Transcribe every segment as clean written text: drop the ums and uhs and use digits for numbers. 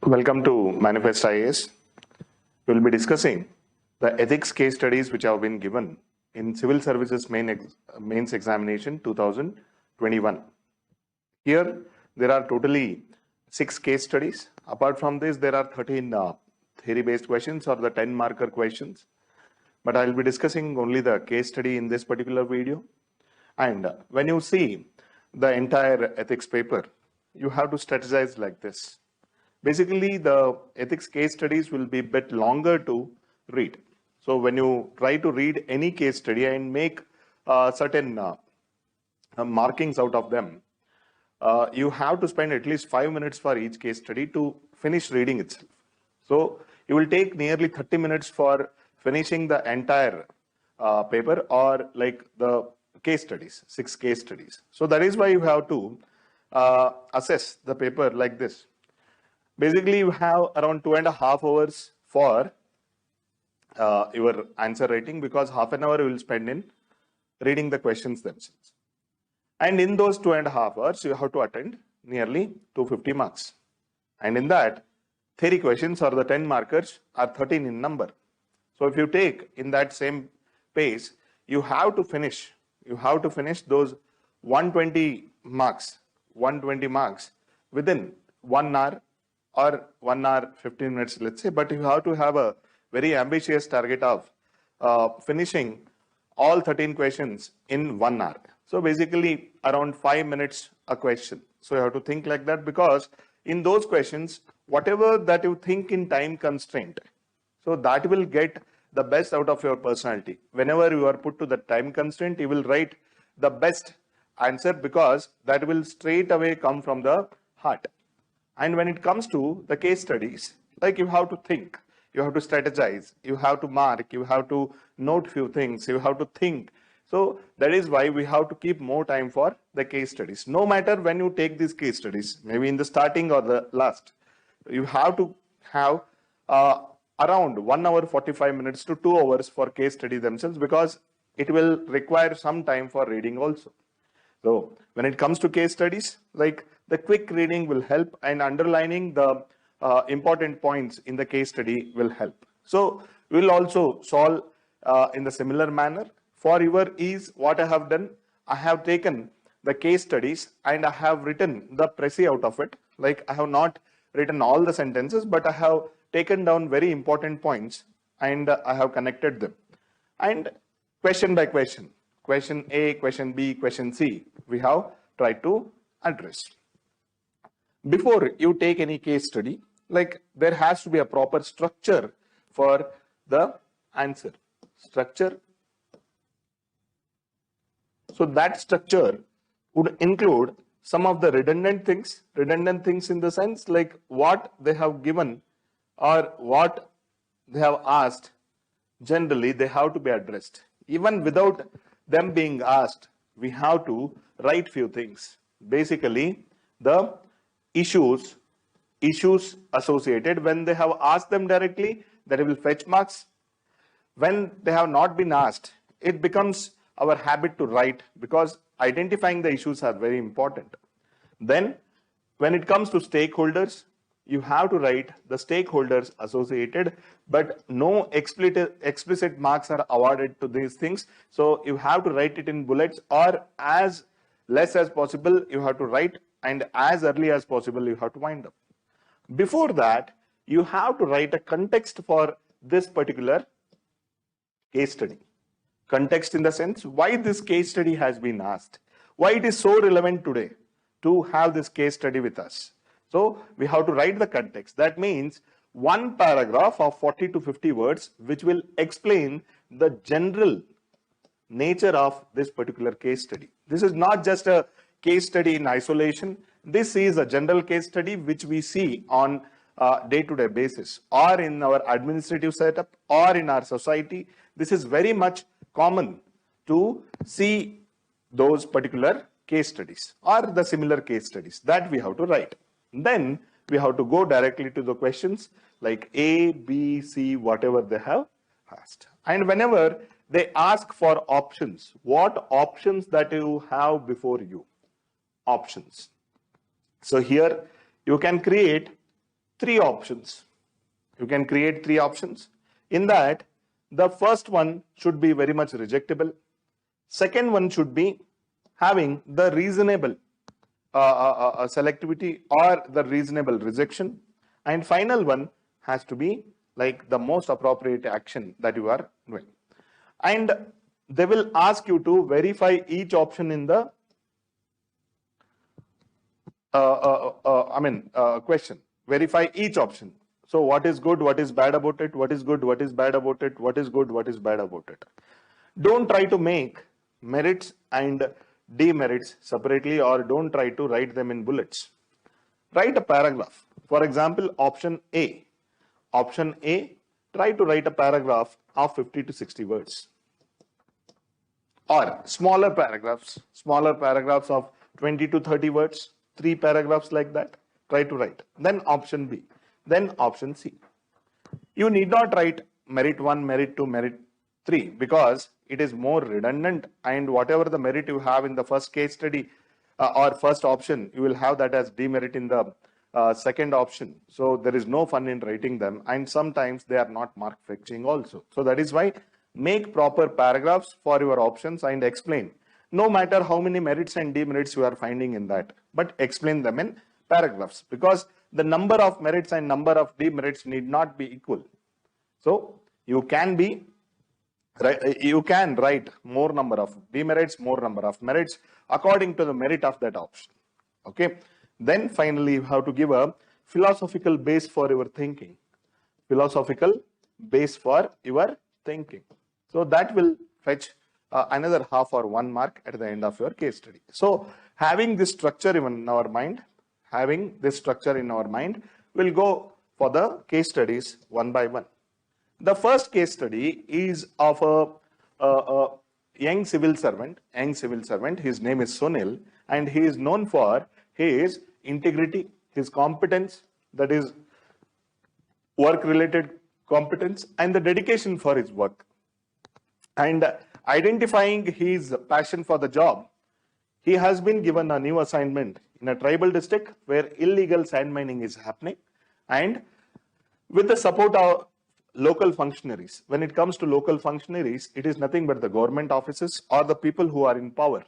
Welcome to Manifest IAS. We will be discussing the ethics case studies which have been given in Civil Services Mains Examination 2021. Here, there are totally 6 case studies. Apart from this, there are 13 theory-based questions or the 10 marker questions. But I will be discussing only the case study in this particular video. And when you see the entire ethics paper, you have to strategize like this. Basically, the ethics case studies will be a bit longer to read. So when you try to read any case study and make certain markings out of them, you have to spend at least 5 minutes for each case study to finish reading itself. So you will take nearly 30 minutes for finishing the entire paper or like the case studies, 6 case studies. So that is why you have to assess the paper like this. Basically, you have around 2.5 hours for your answer writing, because half an hour you will spend in reading the questions themselves. And in those 2.5 hours, you have to attend nearly 250 marks. And in that, theory questions or the 10 markers are 13 in number. So if you take in that same pace, you have to finish those 120 marks within 1 hour or 1 hour 15 minutes, let's say, but you have to have a very ambitious target of finishing all 13 questions in 1 hour. So basically around 5 minutes a question. So you have to think like that, because in those questions, whatever that you think in time constraint, so that will get the best out of your personality. Whenever you are put to the time constraint, you will write the best answer, because that will straight away come from the heart. And when it comes to the case studies, like you have to think, you have to strategize, you have to mark, you have to note few things, you have to think. So that is why we have to keep more time for the case studies. No matter when you take these case studies, maybe in the starting or the last, you have to have around 1 hour 45 minutes to 2 hours for case study themselves, because it will require some time for reading also. So when it comes to case studies, like the quick reading will help, and underlining the important points in the case study will help. So we will also solve in the similar manner. For your ease, what I have done, I have taken the case studies and I have written the précis out of it. Like I have not written all the sentences, but I have taken down very important points and I have connected them. And question by question, question A, question B, question C, we have tried to address. Before you take any case study, like there has to be a proper structure for the answer. Structure. So that structure would include some of the redundant things in the sense like what they have given or what they have asked, generally they have to be addressed. Even without them being asked, we have to write few things. Basically, the issues associated, when they have asked them directly, that will fetch marks. When they have not been asked, it becomes our habit to write, because identifying the issues are very important. Then when it comes to stakeholders, you have to write the stakeholders associated, but no explicit marks are awarded to these things. So you have to write it in bullets, or as less as possible you have to write, and as early as possible you have to wind up. Before that, you have to write a context for this particular case study. Context in the sense why this case study has been asked, why it is so relevant today to have this case study with us. So we have to write the context. That means one paragraph of 40 to 50 words which will explain the general nature of this particular case study. This is not just a case study in isolation. This is a general case study which we see on day-to-day basis, or in our administrative setup, or in our society. This is very much common to see those particular case studies or the similar case studies that we have to write. Then we have to go directly to the questions like A, B, C, whatever they have asked. And whenever they ask for options, what options that you have before you? Options. So here you can create three options. You can create three options. In that, the first one should be very much rejectable. Second one should be having the reasonable selectivity or the reasonable rejection. And final one has to be like the most appropriate action that you are doing. And they will ask you to verify each option in the question. Verify each option. So what is good, what is bad about it, what is good, what is bad about it, what is good, what is bad about it. Don't try to make merits and demerits separately, or don't try to write them in bullets. Write a paragraph. For example, option A. Option A, try to write a paragraph of 50 to 60 words. Or smaller paragraphs of 20 to 30 words, 3 paragraphs like that, try to write. Then option B, then option C. You need not write merit 1, merit 2, merit 3 because it is more redundant, and whatever the merit you have in the first case study or first option, you will have that as demerit in the second option. So there is no fun in writing them, and sometimes they are not mark fetching also. So that is why make proper paragraphs for your options and explain. No matter how many merits and demerits you are finding in that, but explain them in paragraphs, because the number of merits and number of demerits need not be equal. So you can write more number of demerits, more number of merits according to the merit of that option. Okay. Then finally you have to give a philosophical base for your thinking. Philosophical base for your thinking. So that will fetch another half or 1 mark at the end of your case study. So having this structure in our mind, we'll go for the case studies one by one. The first case study is of a young civil servant. His name is Sunil, and he is known for his integrity, his competence, that is work-related competence, and the dedication for his work. And identifying his passion for the job, he has been given a new assignment in a tribal district where illegal sand mining is happening, and with the support of local functionaries. When it comes to local functionaries, it is nothing but the government offices or the people who are in power.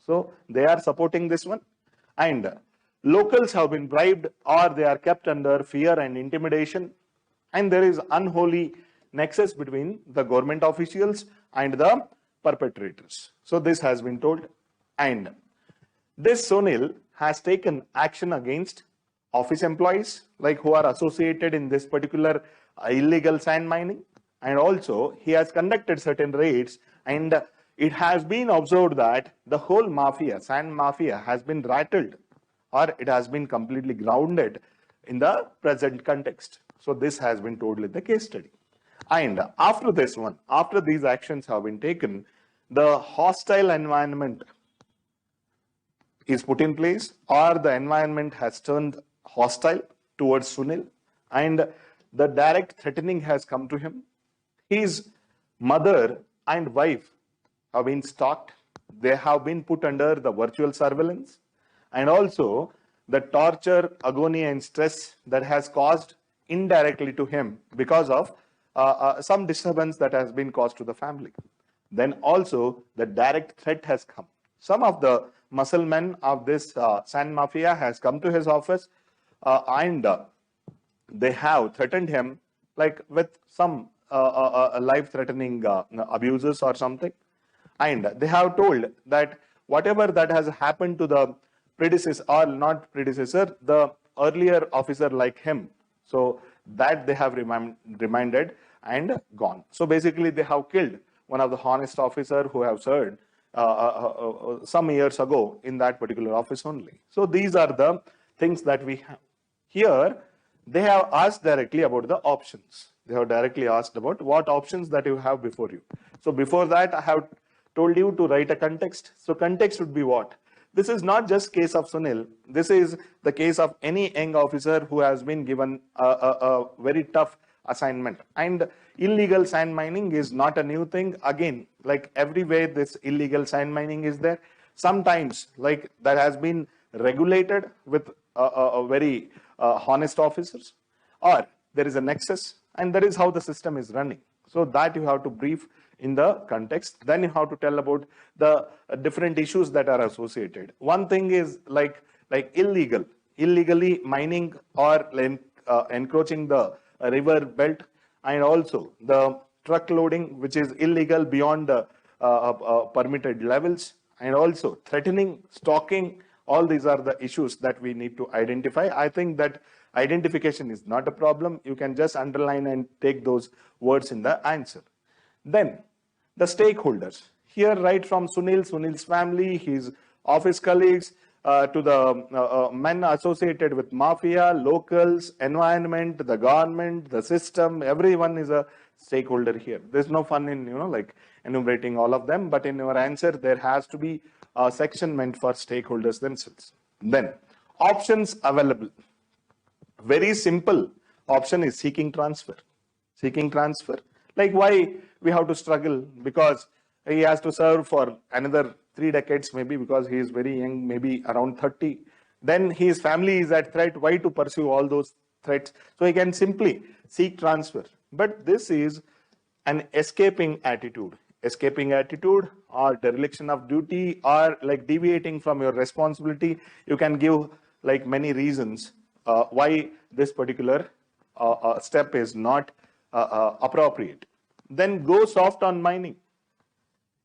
So they are supporting this one, and locals have been bribed or they are kept under fear and intimidation, and there is unholy nexus between the government officials and the perpetrators. So this has been told, and this Sunil has taken action against office employees like who are associated in this particular illegal sand mining, and also he has conducted certain raids, and it has been observed that the whole mafia, sand mafia, has been rattled or it has been completely grounded in the present context. So this has been told in the case study. And after this one, after these actions have been taken, the hostile environment is put in place, or the environment has turned hostile towards Sunil, and the direct threatening has come to him. His mother and wife have been stalked. They have been put under the virtual surveillance, and also the torture, agony, and stress that has caused indirectly to him because of some disturbance that has been caused to the family. Then also the direct threat has come. Some of the muscle men of this sand mafia has come to his office and they have threatened him like with some life-threatening abuses or something. And they have told that whatever that has happened to the predecessor, or not predecessor, the earlier officer like him, so that they have reminded and gone. So basically they have killed one of the honest officer who have served some years ago in that particular office only. So these are the things that we have. Here they have asked directly about the options. They have directly asked about what options that you have before you. So before that I have told you to write a context. So context would be what? This is not just case of Sunil. This is the case of any young officer who has been given a very tough assignment. And illegal sand mining is not a new thing. Again, like everywhere this illegal sand mining is there. Sometimes like that has been regulated with a very honest officers, or there is a nexus, and that is how the system is running. So that you have to brief in the context. Then you have to tell about the different issues that are associated. One thing is like illegally mining or encroaching the river belt, and also the truck loading, which is illegal beyond the permitted levels, and also threatening, stalking. All these are the issues that we need to identify. I think that identification is not a problem. You can just underline and take those words in the answer. Then the stakeholders. Here, right from Sunil's family, his office colleagues, to the men associated with mafia, locals, environment, the government, the system, everyone is a stakeholder here. There's no fun in, like enumerating all of them, but in your answer, there has to be a section meant for stakeholders themselves. Then, options available. Very simple option is seeking transfer. Seeking transfer. Like why we have to struggle? Because he has to serve for another 3 decades, maybe, because he is very young, maybe around 30. Then his family is at threat. Why to pursue all those threats? So he can simply seek transfer. But this is an escaping attitude. Escaping attitude or dereliction of duty or like deviating from your responsibility. You can give like many reasons why this particular step is not appropriate. Then go soft on mining.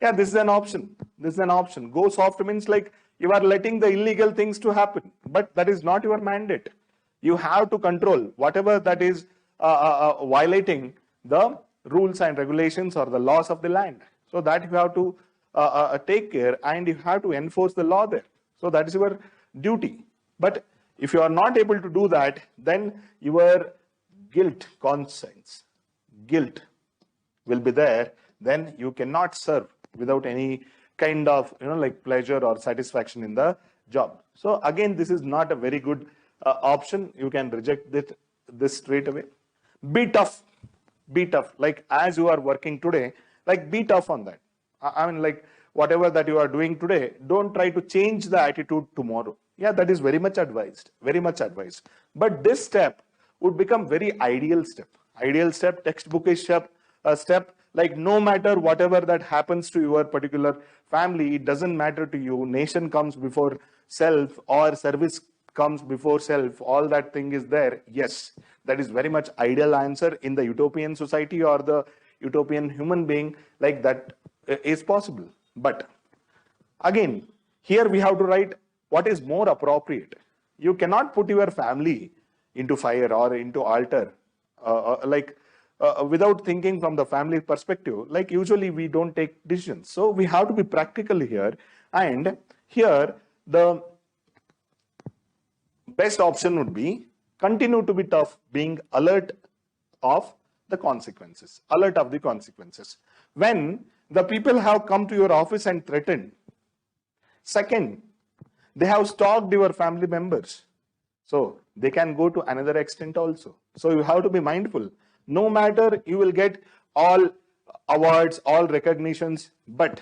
Yeah, this is an option. This is an option. Go soft means like you are letting the illegal things to happen, but that is not your mandate. You have to control whatever that is violating the rules and regulations or the laws of the land. So that you have to take care, and you have to enforce the law there. So that is your duty. But if you are not able to do that, then your guilt conscience, guilt will be there. Then you cannot serve without any kind of like pleasure or satisfaction in the job. So again, this is not a very good option. You can reject this straight away. Be tough. Be tough. Like as you are working today, like be tough on that. I mean, like whatever that you are doing today, don't try to change the attitude tomorrow. Yeah, that is very much advised. Very much advised. But this step would become very ideal step. Ideal step, textbookish step. Like no matter whatever that happens to your particular family, it doesn't matter to you. Nation comes before self or service comes before self. All that thing is there. Yes, that is very much ideal answer in the utopian society or the utopian human being. Like that is possible. But again, here we have to write what is more appropriate. You cannot put your family into fire or into altar without thinking from the family perspective. Like usually we don't take decisions. So we have to be practical here. And here the best option would be continue to be tough, being alert of the consequences. Alert of the consequences. When the people have come to your office and threatened, second, they have stalked your family members. So they can go to another extent also. So you have to be mindful. No matter you will get all awards, all recognitions, but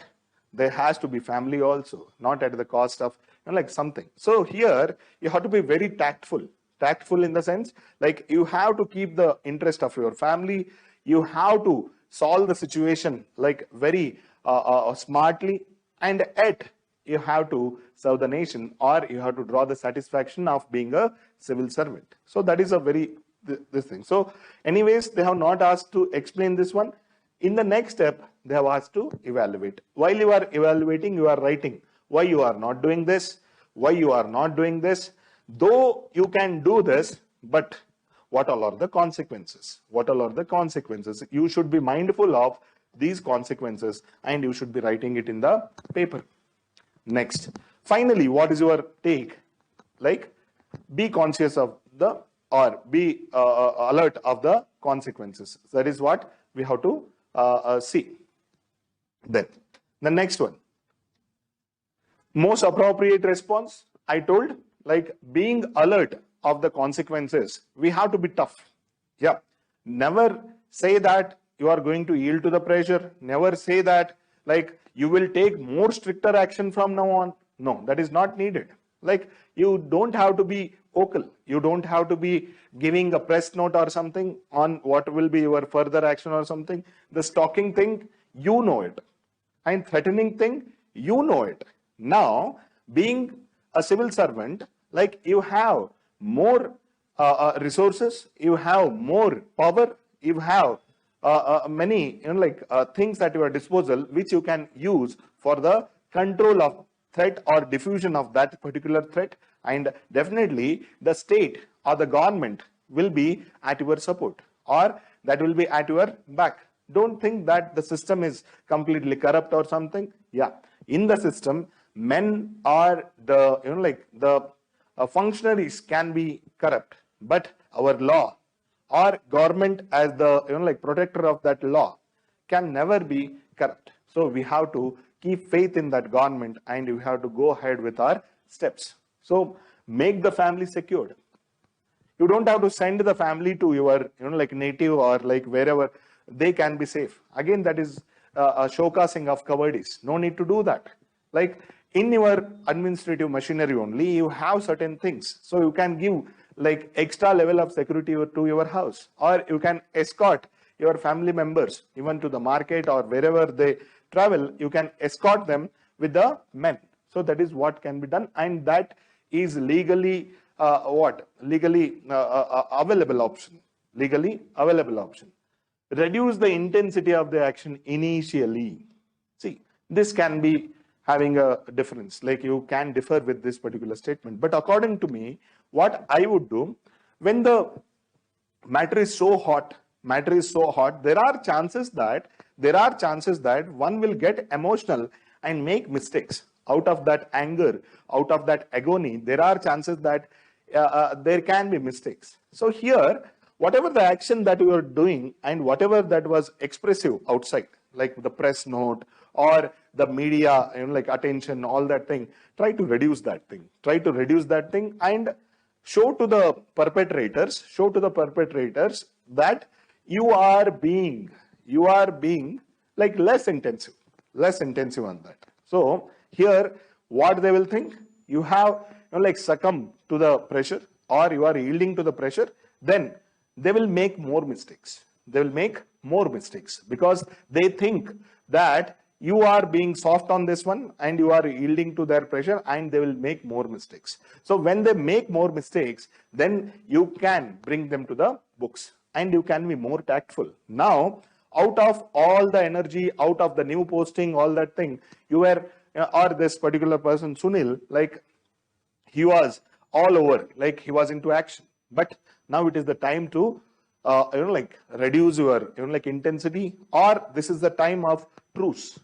there has to be family also, not at the cost of like something. So here you have to be very tactful. Tactful in the sense like you have to keep the interest of your family. You have to solve the situation like very smartly, and yet you have to serve the nation, or you have to draw the satisfaction of being a civil servant. So that is a very this thing. So anyways, they have not asked to explain this one. In the next step, they have asked to evaluate. While you are evaluating, you are writing why you are not doing this, why you are not doing this. Though you can do this, but what all are the consequences? What all are the consequences? You should be mindful of these consequences, and you should be writing it in the paper. Next, finally, what is your take? Like, be conscious of the, or be alert of the consequences. That is what we have to see. Then, the next one. Most appropriate response, I told, like being alert of the consequences. We have to be tough. Yeah. Never say that you are going to yield to the pressure. Never say that like you will take more stricter action from now on. No, that is not needed. Like you don't have to be vocal. You don't have to be giving a press note or something on what will be your further action or something. The stalking thing, you know it. And threatening thing, you know it. Now, being a civil servant, like you have more resources, you have more power, you have many things at your disposal which you can use for the control of threat or diffusion of that particular threat, and definitely the state or the government will be at your support, or that will be at your back. Don't think that the system is completely corrupt or something. Yeah, in the system, men are the functionaries can be corrupt, but our law or government as the protector of that law can never be corrupt. So we have to keep faith in that government, and we have to go ahead with our steps. So make the family secured. You don't have to send the family to your native or wherever they can be safe. Again, that is a showcasing of cowardice. No need to do that. Like in your administrative machinery only, you have certain things. So you can give extra level of security to your house, or you can escort your family members even to the market or wherever they travel. You can escort them with the men. So that is what can be done, and that is legally available option. Legally available option. Reduce the intensity of the action initially. See, this can be having a difference. Like you can differ with this particular statement, but according to me, what I would do when the matter is so hot, there are chances that one will get emotional and make mistakes. Out of that anger, out of that agony, there are chances that there can be mistakes. So here, whatever the action that you are doing and whatever that was expressive outside, like the press note or the media, attention, all that thing, try to reduce that thing. And show to the perpetrators that you are being less intensive on that. So here, what they will think, you have succumb to the pressure, or you are yielding to the pressure, then they will make more mistakes. Because they think that you are being soft on this one and you are yielding to their pressure, and they will make more mistakes. So when they make more mistakes, then you can bring them to the books and you can be more tactful. Now, out of all the energy, out of the new posting, all that thing, you were, or this particular person, Sunil, he was all over, he was into action. But now it is the time to, reduce your, intensity, or this is the time of truce.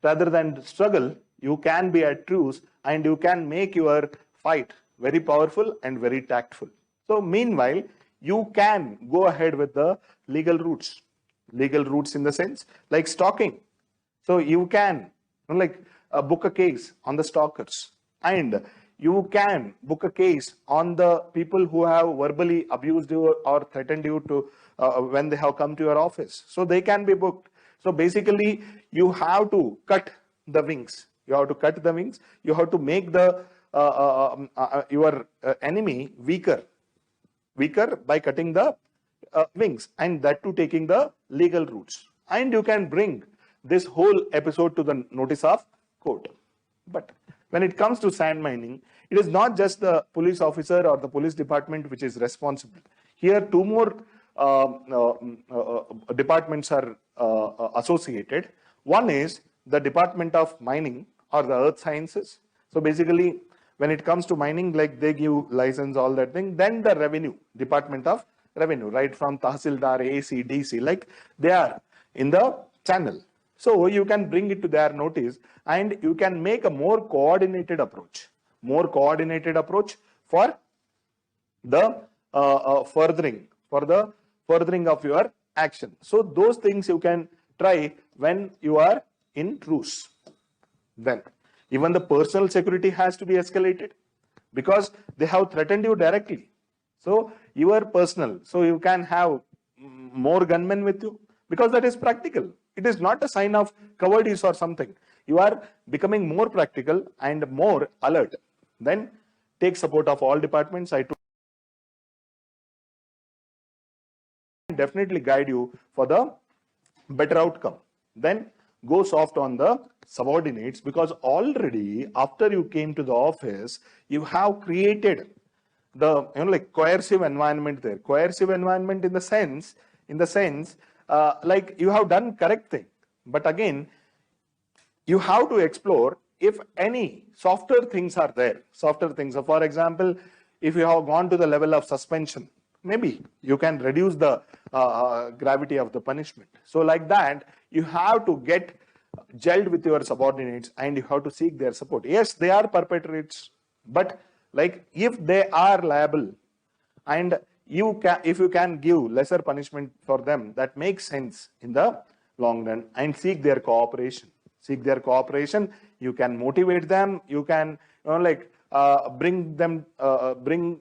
Rather than struggle, you can be at truce and you can make your fight very powerful and very tactful. So meanwhile, you can go ahead with the legal routes in the sense like stalking. So you can book a case on the stalkers, and you can book a case on the people who have verbally abused you or threatened you to when they have come to your office. So they can be booked. So basically, you have to cut the wings. You have to make the your enemy weaker by cutting the wings, and that too taking the legal routes. And you can bring this whole episode to the notice of court. But when it comes to sand mining, it is not just the police officer or the police department which is responsible. Here, two more departments are associated. One is the Department of Mining or the Earth Sciences. So basically, when it comes to mining, they give license, all that thing. Then the Revenue, Department of Revenue, right from Tahsildar, AC, DC, they are in the channel. So you can bring it to their notice, and you can make a more coordinated approach for the furthering of your action. So those things you can try when you are in truce. Then even the personal security has to be escalated, because they have threatened you directly. So you are personal. So you can have more gunmen with you, because that is practical. It is not a sign of cowardice or something. You are becoming more practical and more alert. Then take support of all departments. I definitely guide you for the better outcome. Then go soft on the subordinates, because already after you came to the office, you have created the like coercive environment there. Coercive environment in the sense, like you have done correct thing, but again you have to explore if any softer things are there. Softer things. So for example, if you have gone to the level of suspension, maybe you can reduce the gravity of the punishment. So like that, you have to get gelled with your subordinates and you have to seek their support. Yes, they are perpetrators, but like if they are liable, and you can, if you can give lesser punishment for them, that makes sense in the long run. And seek their cooperation. Seek their cooperation. You can motivate them. You can like bring them bring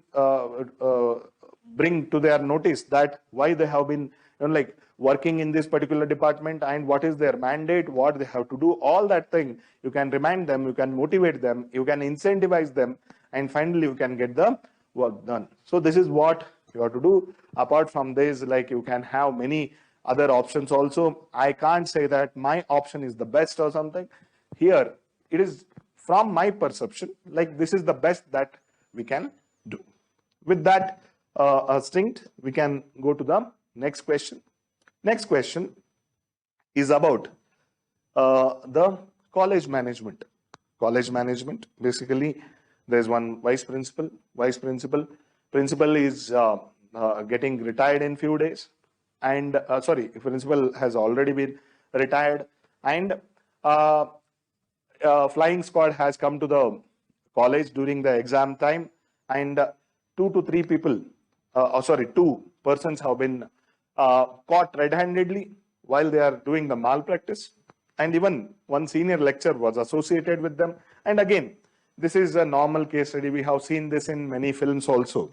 to their notice that why they have been like working in this particular department and what is their mandate, what they have to do. All that thing you can remind them, you can motivate them, you can incentivize them, and finally you can get the work done. So this is what you have to do. Apart from this, like you can have many other options also. I can't say that my option is the best or something. Here it is from my perception, like this is the best that we can do. With that stint, we can go to the next question. Next question is about the college management. College management, basically, there's one vice principal. Principal is getting retired in few days, and sorry, principal has already been retired, and flying squad has come to the college during the exam time, and 2 to 3 people, sorry, 2 persons have been caught red-handedly while they are doing the malpractice, and even one senior lecturer was associated with them. And again, this is a normal case study. We have seen this in many films also.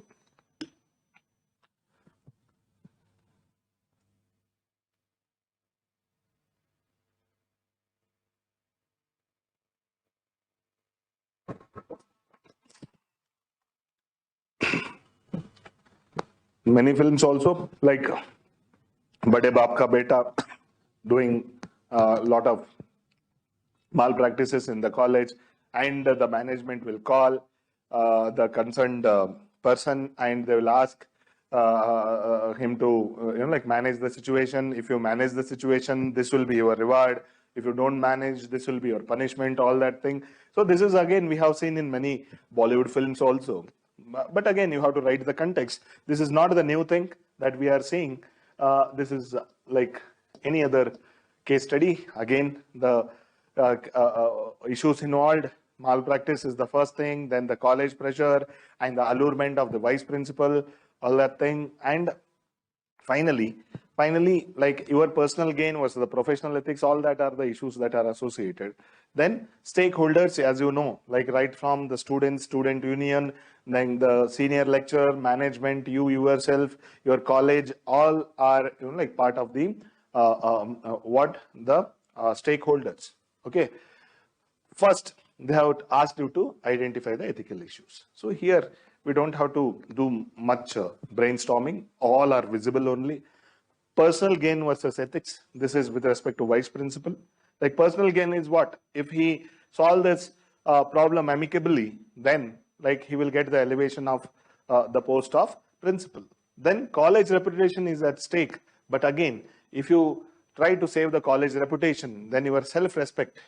Many films also, like Bade Baap Ka Beta, doing a lot of malpractices in the college, and the management will call the concerned person, and they will ask him to like manage the situation. If you manage the situation, this will be your reward. If you don't manage, this will be your punishment, all that thing. So this is again we have seen in many Bollywood films also. But again, you have to write the context. This is not the new thing that we are seeing. This is like any other case study. Again, the issues involved, malpractice is the first thing, then the college pressure and the allurement of the vice principal, all that thing. And finally, like your personal gain versus the professional ethics, all that are the issues that are associated. Then stakeholders, as you know, like right from the students, student union, then the senior lecturer, management, you yourself, your college, all are like part of the what the stakeholders. Okay. First, they have asked you to identify the ethical issues. So here we don't have to do much brainstorming. All are visible only. Personal gain versus ethics. This is with respect to vice principal. Like personal gain is what? If he solve this problem amicably, then like he will get the elevation of the post of principal. Then college reputation is at stake. But again, if you try to save the college reputation, then your self-respect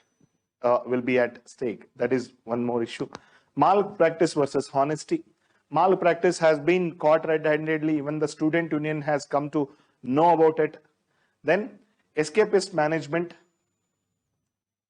will be at stake. That is one more issue. Malpractice versus honesty. Malpractice has been caught red-handedly. Even the student union has come to know about it. Then escapist management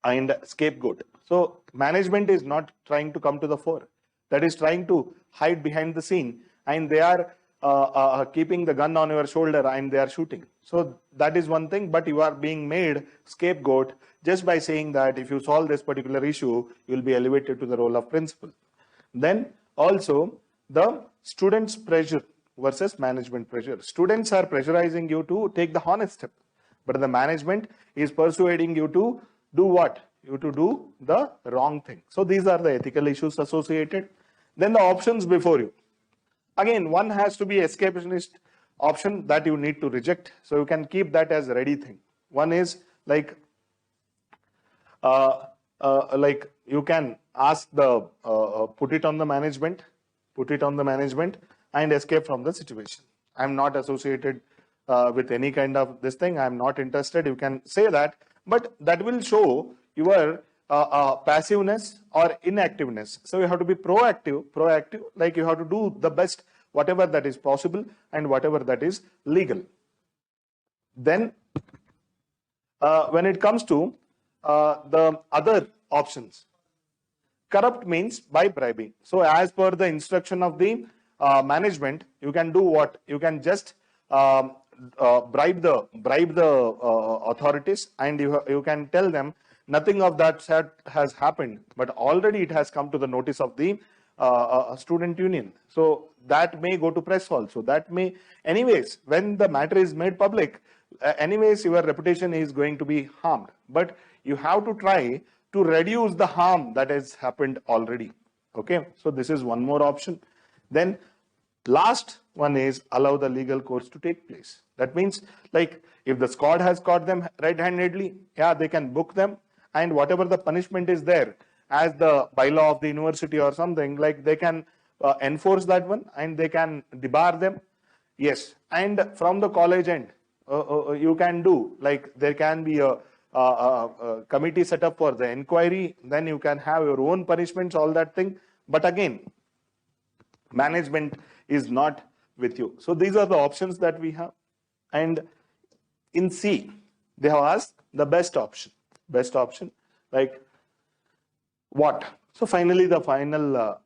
and scapegoat. So management is not trying to come to the fore. That is trying to hide behind the scene, and they are keeping the gun on your shoulder and they are shooting. So that is one thing, but you are being made scapegoat just by saying that if you solve this particular issue, you will be elevated to the role of principal. Then also the students' pressure versus management pressure. Students are pressurizing you to take the honest step, but the management is persuading you to do what? You to do the wrong thing. So these are the ethical issues associated. Then the options before you. Again, one has to be escapist option that you need to reject. So you can keep that as a ready thing. One is like you can ask the put it on the management and escape from the situation. I'm not associated with any kind of this thing. I'm not interested. You can say that, but that will show your passiveness or inactiveness. So you have to be proactive, like you have to do the best, whatever that is possible and whatever that is legal. Then when it comes to the other options, corrupt means by bribing. So as per the instruction of the management, you can do what? You can just bribe the authorities, and you can tell them nothing of that has happened, but already it has come to the notice of the student union. So that may go to press also. That may, anyways, when the matter is made public, anyways your reputation is going to be harmed. But you have to try to reduce the harm that has happened already. Okay, so this is one more option. Then last one is allow the legal course to take place. That means, like, if the squad has caught them red-handedly, yeah, they can book them, and whatever the punishment is there as the bylaw of the university or something, like, they can enforce that one and they can debar them. Yes, and from the college end, you can do, like, there can be a committee set up for the inquiry, then you can have your own punishments, all that thing. But again, management is not with you. So these are the options that we have. And in C, they have asked the best option, like what? So finally, the final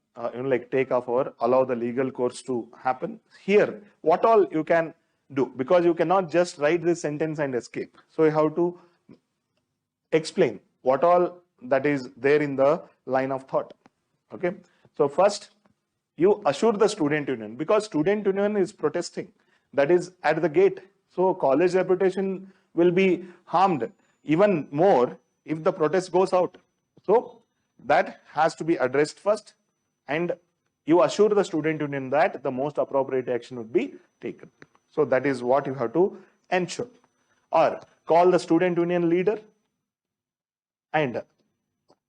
like takeoff or allow the legal course to happen. Here, what all you can do, because you cannot just write this sentence and escape. So you have to explain what all that is there in the line of thought. Okay, so first you assure the student union, because student union is protesting, that is at the gate. So college reputation will be harmed even more if the protest goes out. So that has to be addressed first, and you assure the student union that the most appropriate action would be taken. So that is what you have to ensure. Or call the student union leader and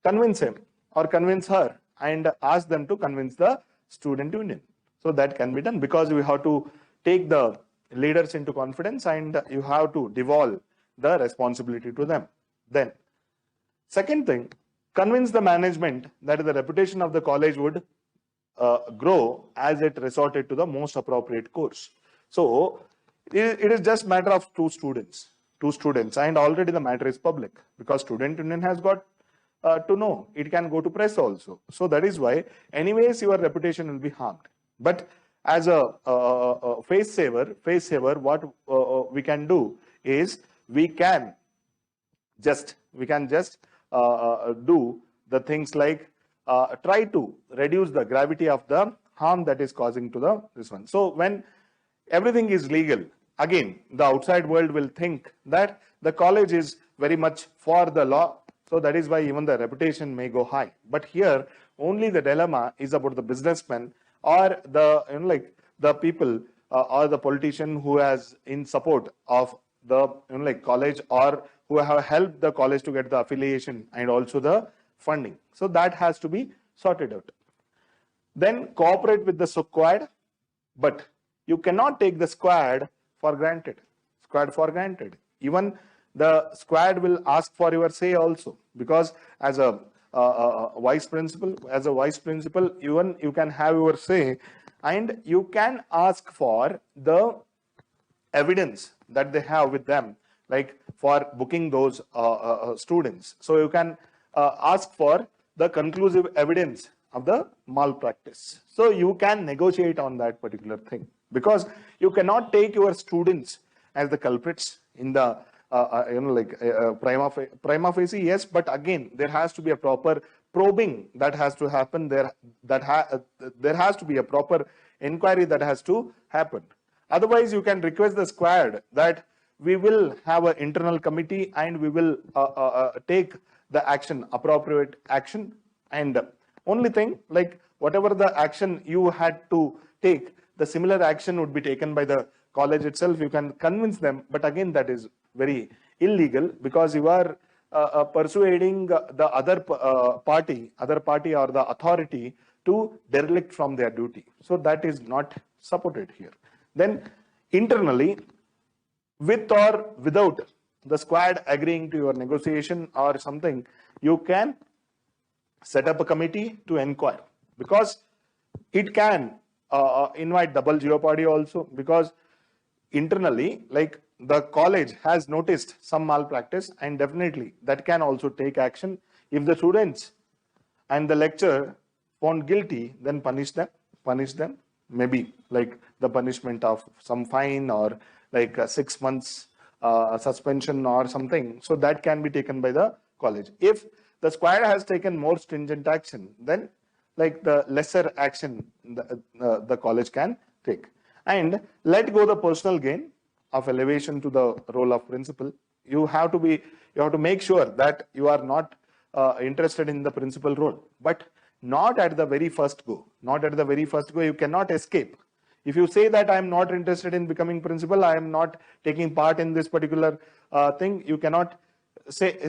convince him or convince her and ask them to convince the student union. So that can be done, because we have to take the leaders into confidence and you have to devolve the responsibility to them. Then second thing, convince the management that the reputation of the college would grow as it resorted to the most appropriate course. So it is just matter of two students, and already the matter is public, because student union has got to know. It can go to press also. So that is why anyways your reputation will be harmed. But as a face saver, what we can do is we can just do the things like try to reduce the gravity of the harm that is causing to this one. So when everything is legal, again the outside world will think that the college is very much for the law. So that is why even the reputation may go high. But here only the dilemma is about the businessman or the like the people or the politician who has in support of the like college, or who have helped the college to get the affiliation and also the funding. So that has to be sorted out. Then cooperate with the squad, but you cannot take the squad for granted. Even the squad will ask for your say also, because as a vice principal, even you can have your say, and you can ask for the evidence that they have with them, like for booking those students. So you can ask for the conclusive evidence of the malpractice. So you can negotiate on that particular thing, because you cannot take your students as the culprits in the prima facie, yes, but again there has to be a proper probing that has to happen there. There has to be a proper inquiry that has to happen. Otherwise, you can request the squad that we will have an internal committee and we will take the action, appropriate action. And only thing, like whatever the action you had to take, the similar action would be taken by the college itself. You can convince them, but again that is very illegal, because you are persuading the other party or the authority to derelict from their duty. So that is not supported here. Then internally, with or without the squad agreeing to your negotiation or something, you can set up a committee to inquire, because it can invite double jeopardy also, because internally, like the college has noticed some malpractice, and definitely that can also take action. If the students and the lecturer found guilty, then punish them, maybe like the punishment of some fine or like 6 months suspension or something. So that can be taken by the college. If the squad has taken more stringent action, then like the lesser action the college can take. And let go the personal gain of elevation to the role of principal. You have to make sure that you are not interested in the principal role, but not at the very first go. You cannot escape. If you say that I am not interested in becoming principal, I am not taking part in this particular thing, you cannot say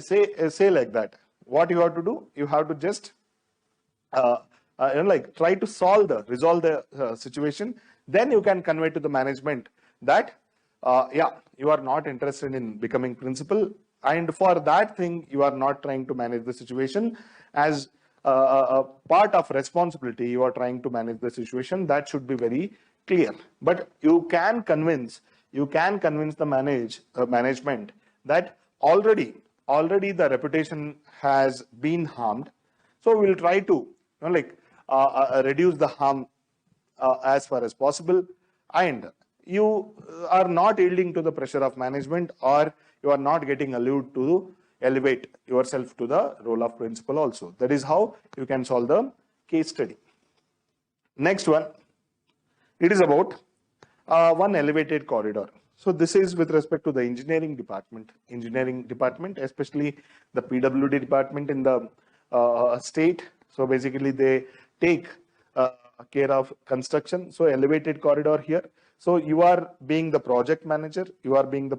like that. What you have to do, you have to just like try to resolve the situation. Then you can convey to the management that yeah, you are not interested in becoming principal, and for that thing you are not trying to manage the situation as a part of responsibility. You are trying to manage the situation. That should be very clear. But you can convince the management that already the reputation has been harmed. So we'll try to reduce the harm as far as possible, and you are not yielding to the pressure of management, or you are not getting allured to elevate yourself to the role of principal also. That is how you can solve the case study. Next one, it is about one elevated corridor. So this is with respect to the engineering department, especially the PWD department in the state. So basically they take care of construction. So elevated corridor here. So you are being the project manager. You have been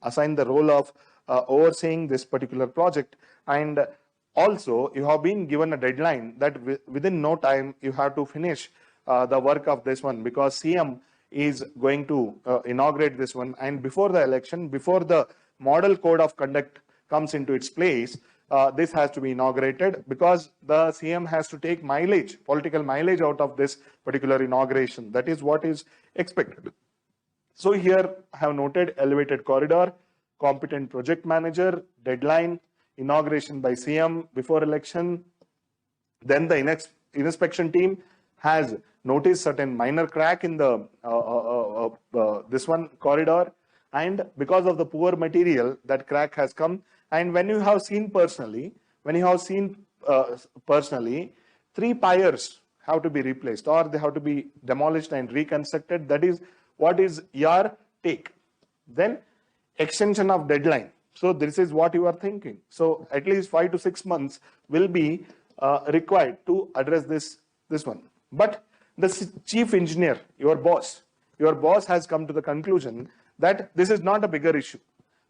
assigned the role of overseeing this particular project, and also you have been given a deadline that within no time you have to finish the work of this one, because CM is going to inaugurate this one, and before the election, before the model code of conduct comes into its place, this has to be inaugurated, because the CM has to take political mileage out of this particular inauguration. That is what is expected. So here I have noted elevated corridor, competent project manager, deadline, inauguration by CM before election. Then the inspection team has noticed certain minor crack in the this one corridor, and because of the poor material, that crack has come. And when you have seen personally, 3 piers have to be replaced, or they have to be demolished and reconstructed. That is what is your take. Then extension of deadline. So this is what you are thinking. So at least 5 to 6 months will be required to address this one. But the chief engineer, your boss has come to the conclusion that this is not a bigger issue.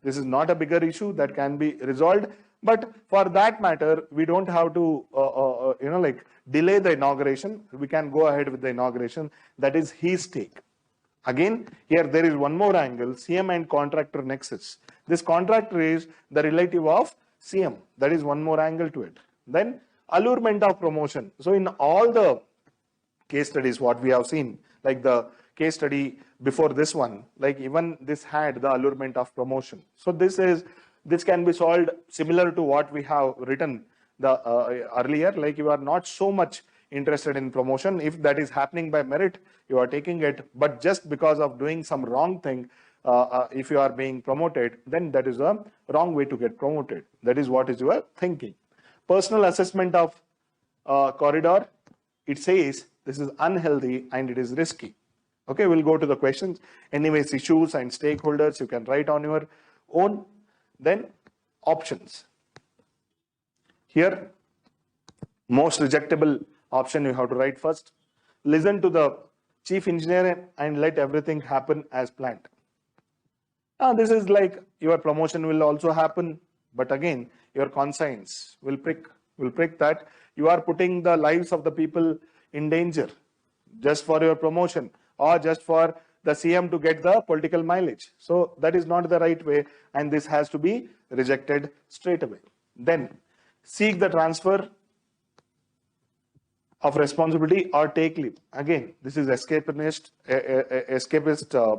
That can be resolved. But for that matter, we don't have to delay the inauguration. We can go ahead with the inauguration. That is his take. Again, here there is one more angle, CM and contractor nexus. This contractor is the relative of CM. That is one more angle to it. Then allurement of promotion. So in all the case studies what we have seen, like the case study before this one, like even this had the allurement of promotion. So this can be solved similar to what we have written the earlier. Like you are not so much interested in promotion. If that is happening by merit, you are taking it. But just because of doing some wrong thing, if you are being promoted, then that is a wrong way to get promoted. That is what is your thinking. Personal assessment of corridor. It says this is unhealthy and it is risky. Okay, we'll go to the questions. Anyways, issues and stakeholders you can write on your own. Then options. Here Most rejectable option you have to write first. Listen to the chief engineer and let everything happen as planned. This is like your promotion will also happen, but again, your conscience will prick that you are putting the lives of the people in danger just for your promotion or just for the CM to get the political mileage. So that is not the right way, and this has to be rejected straight away. Then seek the transfer of responsibility or take leave. Again, this is escapist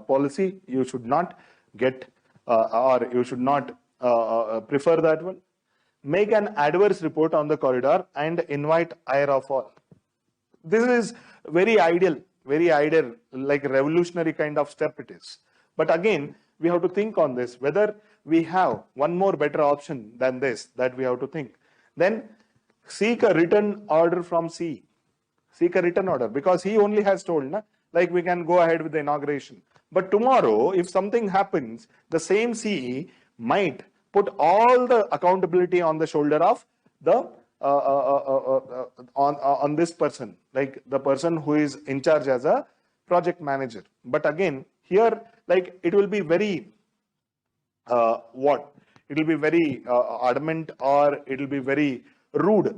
policy. You should not get or you should not prefer that one. Make an adverse report on the corridor and invite ire of all. This is very ideal, like revolutionary kind of step it is. But again, we have to think on this, whether we have one more better option than this that we have to think. Then seek a written order from C. Seek a written order, because he only has told, like we can go ahead with the inauguration. But tomorrow, if something happens, the same CE might put all the accountability on the shoulder of the on this person, like the person who is in charge as a project manager. But again, here, like it will be very it will be very adamant, or it will be very rude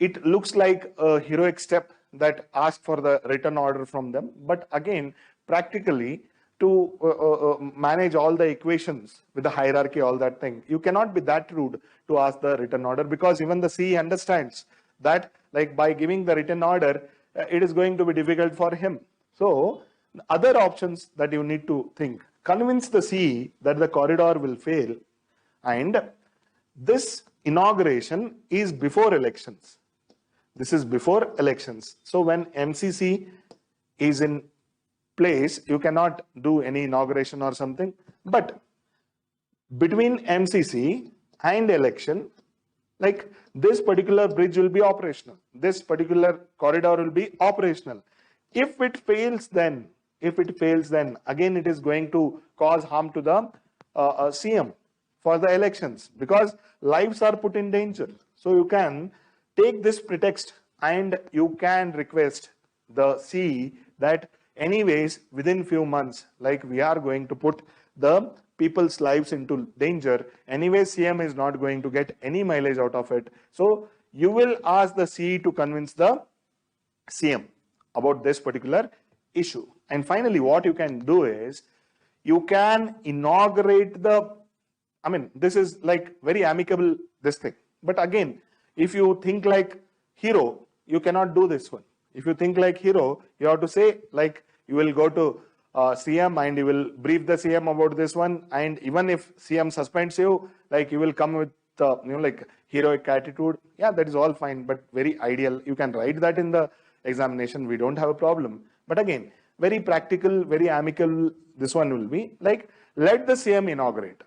it looks like a heroic step that asked for the written order from them. But again, practically, to manage all the equations with the hierarchy, all that thing, you cannot be that rude to ask the written order, because even the CE understands that, like, by giving the written order, it is going to be difficult for him. So other options that you need to think: convince the CE that the corridor will fail, and this inauguration is before elections. This is before elections. So when MCC is in place, you cannot do any inauguration or something. But between MCC and election, like this particular bridge will be operational. This particular corridor will be operational. If it fails, then again it is going to cause harm to the CM for the elections, because lives are put in danger. So you can take this pretext and you can request the CE that anyways within few months, like we are going to put the people's lives into danger. Anyway, CM is not going to get any mileage out of it. So you will ask the CE to convince the CM about this particular issue. And finally, what you can do is you can inaugurate this is like very amicable, this thing. But again, if you think like hero, you cannot do this one. If you think like hero, you have to say, like, you will go to CM and you will brief the CM about this one. And even if CM suspends you, like you will come with like heroic attitude. Yeah, that is all fine, but very ideal. You can write that in the examination. We don't have a problem. But again, very practical, very amicable, this one will be like, let the CM inaugurate.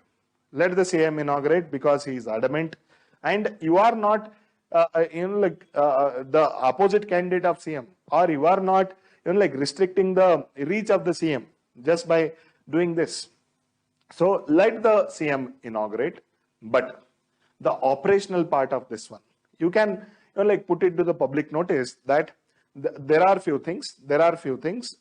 Let the CM inaugurate, because he is adamant, and you are not the opposite candidate of CM, or you are not like restricting the reach of the CM just by doing this. So let the CM inaugurate, but the operational part of this one, you can like put it to the public notice that there are few things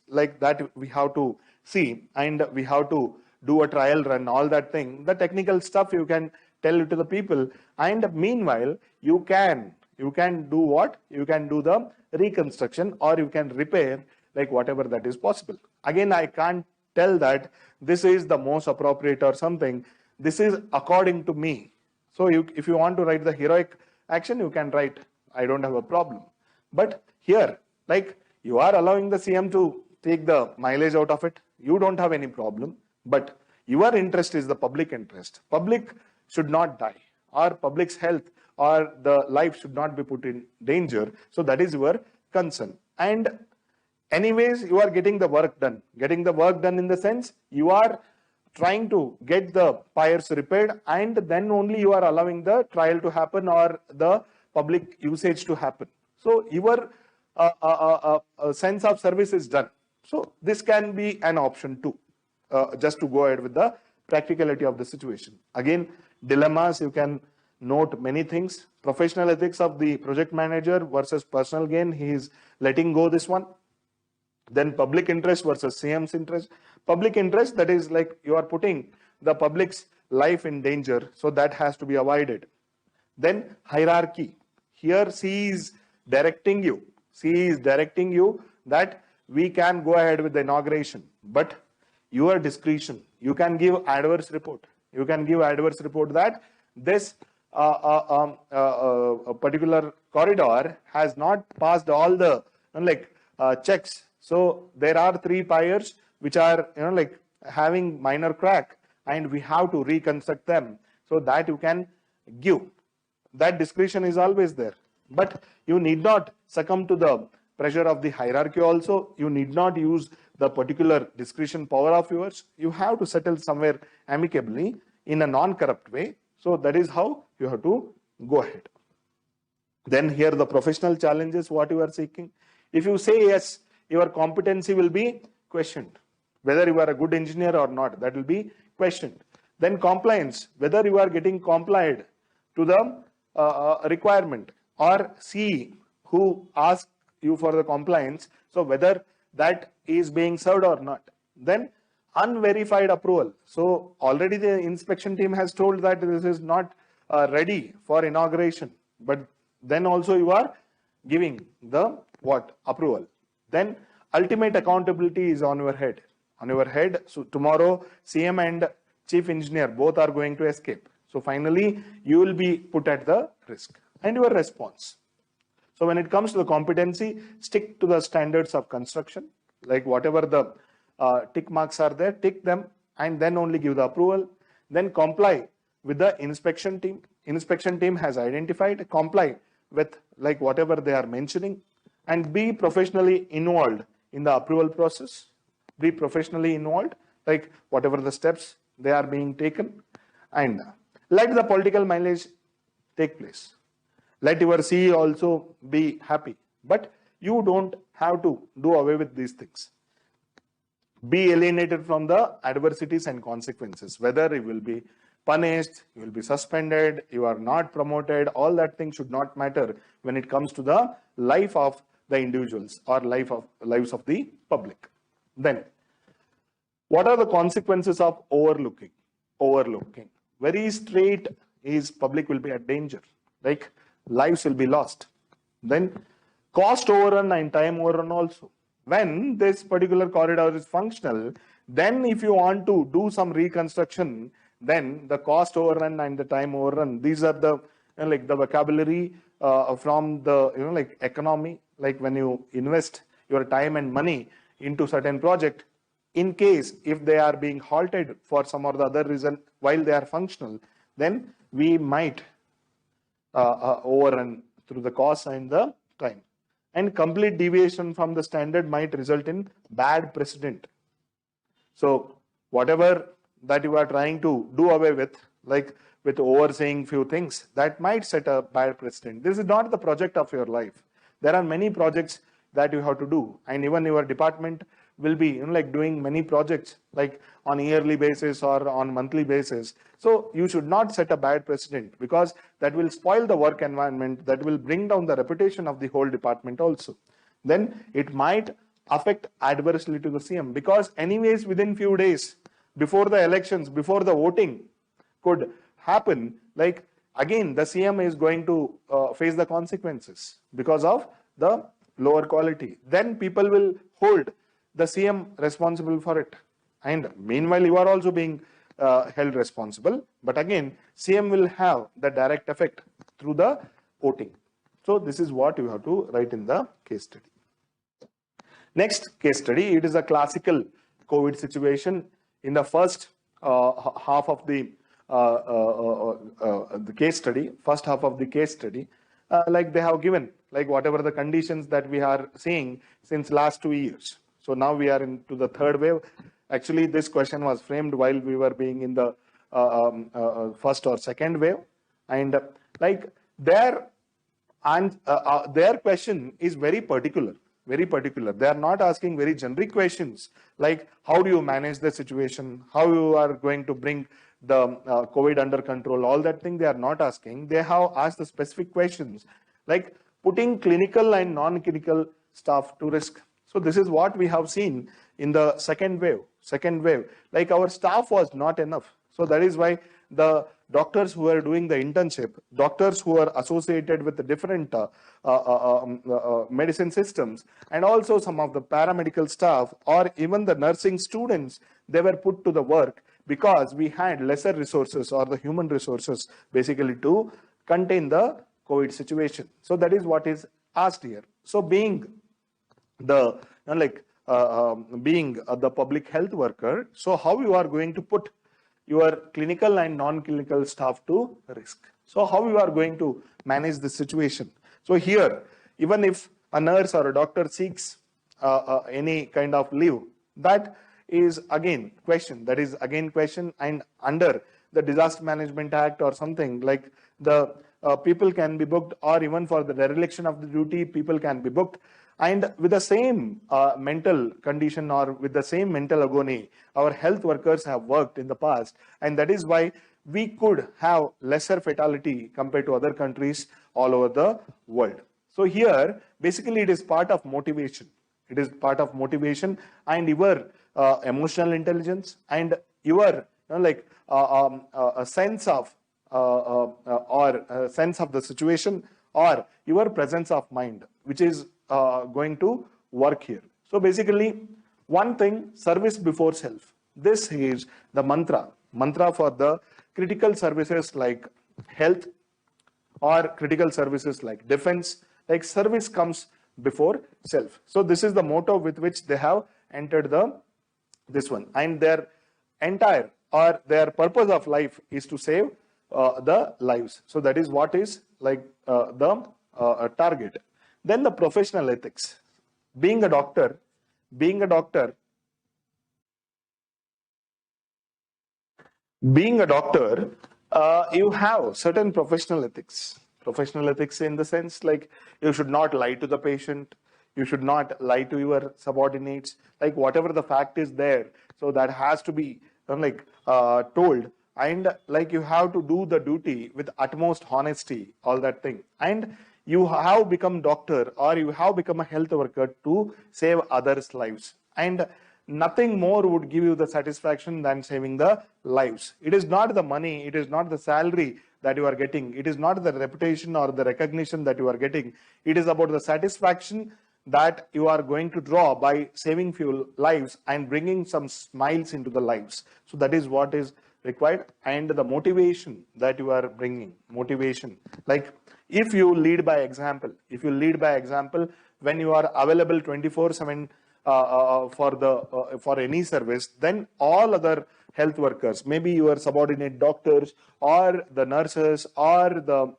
like that we have to see, and we have to do a trial run, all that thing. The technical stuff you can tell it to the people, and meanwhile you can do what? You can do the reconstruction, or you can repair, like whatever that is possible. Again, I can't tell that this is the most appropriate or something. This is according to me. So if you want to write the heroic action, you can write. I don't have a problem. But here, like, you are allowing the CM to take the mileage out of it. You don't have any problem. But your interest is the public interest. Public should not die, or public's health or the life should not be put in danger. So that is your concern. And anyways, you are getting the work done. Getting the work done in the sense, you are trying to get the piers repaired, and then only you are allowing the trial to happen or the public usage to happen. So your sense of service is done. So this can be an option too, just to go ahead with the practicality of the situation. Again, dilemmas you can note many things. Professional ethics of the project manager versus personal gain, he is letting go this one. Then public interest versus CM's interest. Public interest, that is like you are putting the public's life in danger, so that has to be avoided. Then hierarchy. Here C is directing you. C is directing you that we can go ahead with the inauguration, but your discretion. You can give adverse report. You can give adverse report that this particular corridor has not passed all the checks. So there are 3 piers which are having minor crack, and we have to reconstruct them, so that you can give. That discretion is always there, but you need not succumb to the pressure of the hierarchy also. You need not use the particular discretion power of yours. You have to settle somewhere amicably in a non-corrupt way. So that is how you have to go ahead. Then here the professional challenges, what you are seeking. If you say yes, your competency will be questioned. Whether you are a good engineer or not, that will be questioned. Then compliance, whether you are getting complied to the requirement, or C, who asked you for the compliance, so whether that is being served or not. Then unverified approval. So already the inspection team has told that this is not ready for inauguration, but then also you are giving the approval. Then ultimate accountability is on your head. On your head. So tomorrow CM and chief engineer both are going to escape. So finally you will be put at the risk. And your response. So when it comes to the competency, stick to the standards of construction, like whatever the tick marks are there, tick them, and then only give the approval. Then comply with the inspection team. Inspection team has identified, comply with like whatever they are mentioning, and be professionally involved in the approval process. Be professionally involved, like whatever the steps they are being taken, and let the political mileage take place. Let your CE also be happy, but you don't have to do away with these things. Be alienated from the adversities and consequences, whether you will be punished, you will be suspended, you are not promoted, all that thing should not matter when it comes to the life of the individuals or lives of the public. Then, what are the consequences of overlooking? Overlooking. Very straight is public will be at danger, like lives will be lost. Then cost overrun and time overrun also. When this particular corridor is functional, then if you want to do some reconstruction, then the cost overrun and the time overrun, these are the like the vocabulary from the economy. Like when you invest your time and money into certain project, in case if they are being halted for some or the other reason while they are functional, then we might overrun through the cost and the time. And complete deviation from the standard might result in bad precedent. So whatever that you are trying to do away with, like with overseeing few things, that might set a bad precedent. This is not the project of your life. There are many projects that you have to do, and even your department will be doing many projects like on yearly basis or on monthly basis. So you should not set a bad precedent, because that will spoil the work environment, that will bring down the reputation of the whole department also. Then it might affect adversely to the CM, because anyways within few days before the elections, before the voting could happen, like again the CM is going to face the consequences because of the lower quality. Then people will hold the CM responsible for it, and meanwhile you are also being held responsible, but again CM will have the direct effect through the voting. So this is what you have to write in the case study. Next case study, it is a classical COVID situation. In the first half of the case study, like they have given like whatever the conditions that we are seeing since last 2 years. So now we are into the third wave. Actually, this question was framed while we were being in the first or second wave, and like their question is very particular. Very particular. They are not asking very generic questions like how do you manage the situation, how you are going to bring the COVID under control, all that thing they are not asking. They have asked the specific questions like putting clinical and non-clinical staff to risk. So this is what we have seen in the second wave. Like our staff was not enough. So that is why the doctors who are doing the internship, doctors who are associated with the different medicine systems, and also some of the paramedical staff or even the nursing students, they were put to the work because we had lesser resources or the human resources basically to contain the COVID situation. So that is what is asked here. So being the the public health worker, so how you are going to put your clinical and non-clinical staff to risk? So how you are going to manage this situation? So here, even if a nurse or a doctor seeks any kind of leave, that is again question. And under the Disaster Management Act or something, like the people can be booked, or even for the dereliction of the duty, people can be booked. And with the same mental condition or with the same mental agony, our health workers have worked in the past. And that is why we could have lesser fatality compared to other countries all over the world. So here, basically, it is part of motivation. It is part of motivation and your emotional intelligence and your a sense of sense of the situation, or your presence of mind, which is going to work here. So basically, one thing, service before self. This is the mantra for the critical services like health or critical services like defense. Like service comes before self. So this is the motto with which they have entered this one, and their entire or their purpose of life is to save the lives. So that is what is like the target. Then the professional ethics. Being a doctor, you have certain professional ethics. Professional ethics in the sense like you should not lie to the patient, you should not lie to your subordinates. Like whatever the fact is there, so that has to be told, and like you have to do the duty with utmost honesty, all that thing. And you have become doctor or you have become a health worker to save others' lives. And nothing more would give you the satisfaction than saving the lives. It is not the money, it is not the salary that you are getting, it is not the reputation or the recognition that you are getting. It is about the satisfaction that you are going to draw by saving few lives and bringing some smiles into the lives. So that is what is required. And the motivation that you are bringing, motivation, like if you lead by example, when you are available 24/7 for any service, then all other health workers, maybe your subordinate doctors or the nurses or the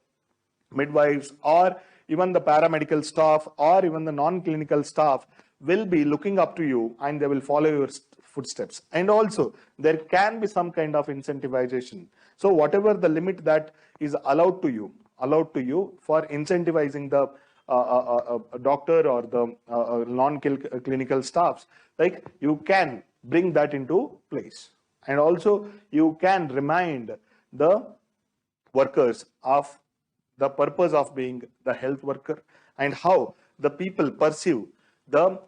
midwives or even the paramedical staff or even the non-clinical staff, will be looking up to you and they will follow your footsteps. And also there can be some kind of incentivization. So whatever the limit that is allowed to you for incentivizing the doctor or the non-clinical staffs, like you can bring that into place. And also you can remind the workers of the purpose of being the health worker and how the people perceive the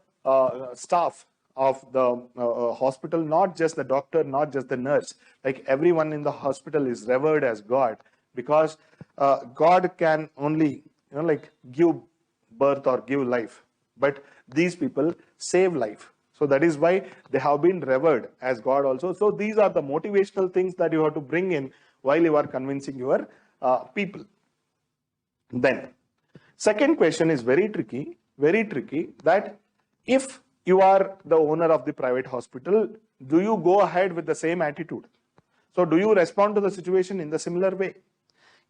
staff of the hospital, not just the doctor, not just the nurse. Like everyone in the hospital is revered as God, because God can only give birth or give life, but these people save life. So that is why they have been revered as God also. So these are the motivational things that you have to bring in while you are convincing your people. Then second question is very tricky, that if you are the owner of the private hospital, do you go ahead with the same attitude? So do you respond to the situation in the similar way?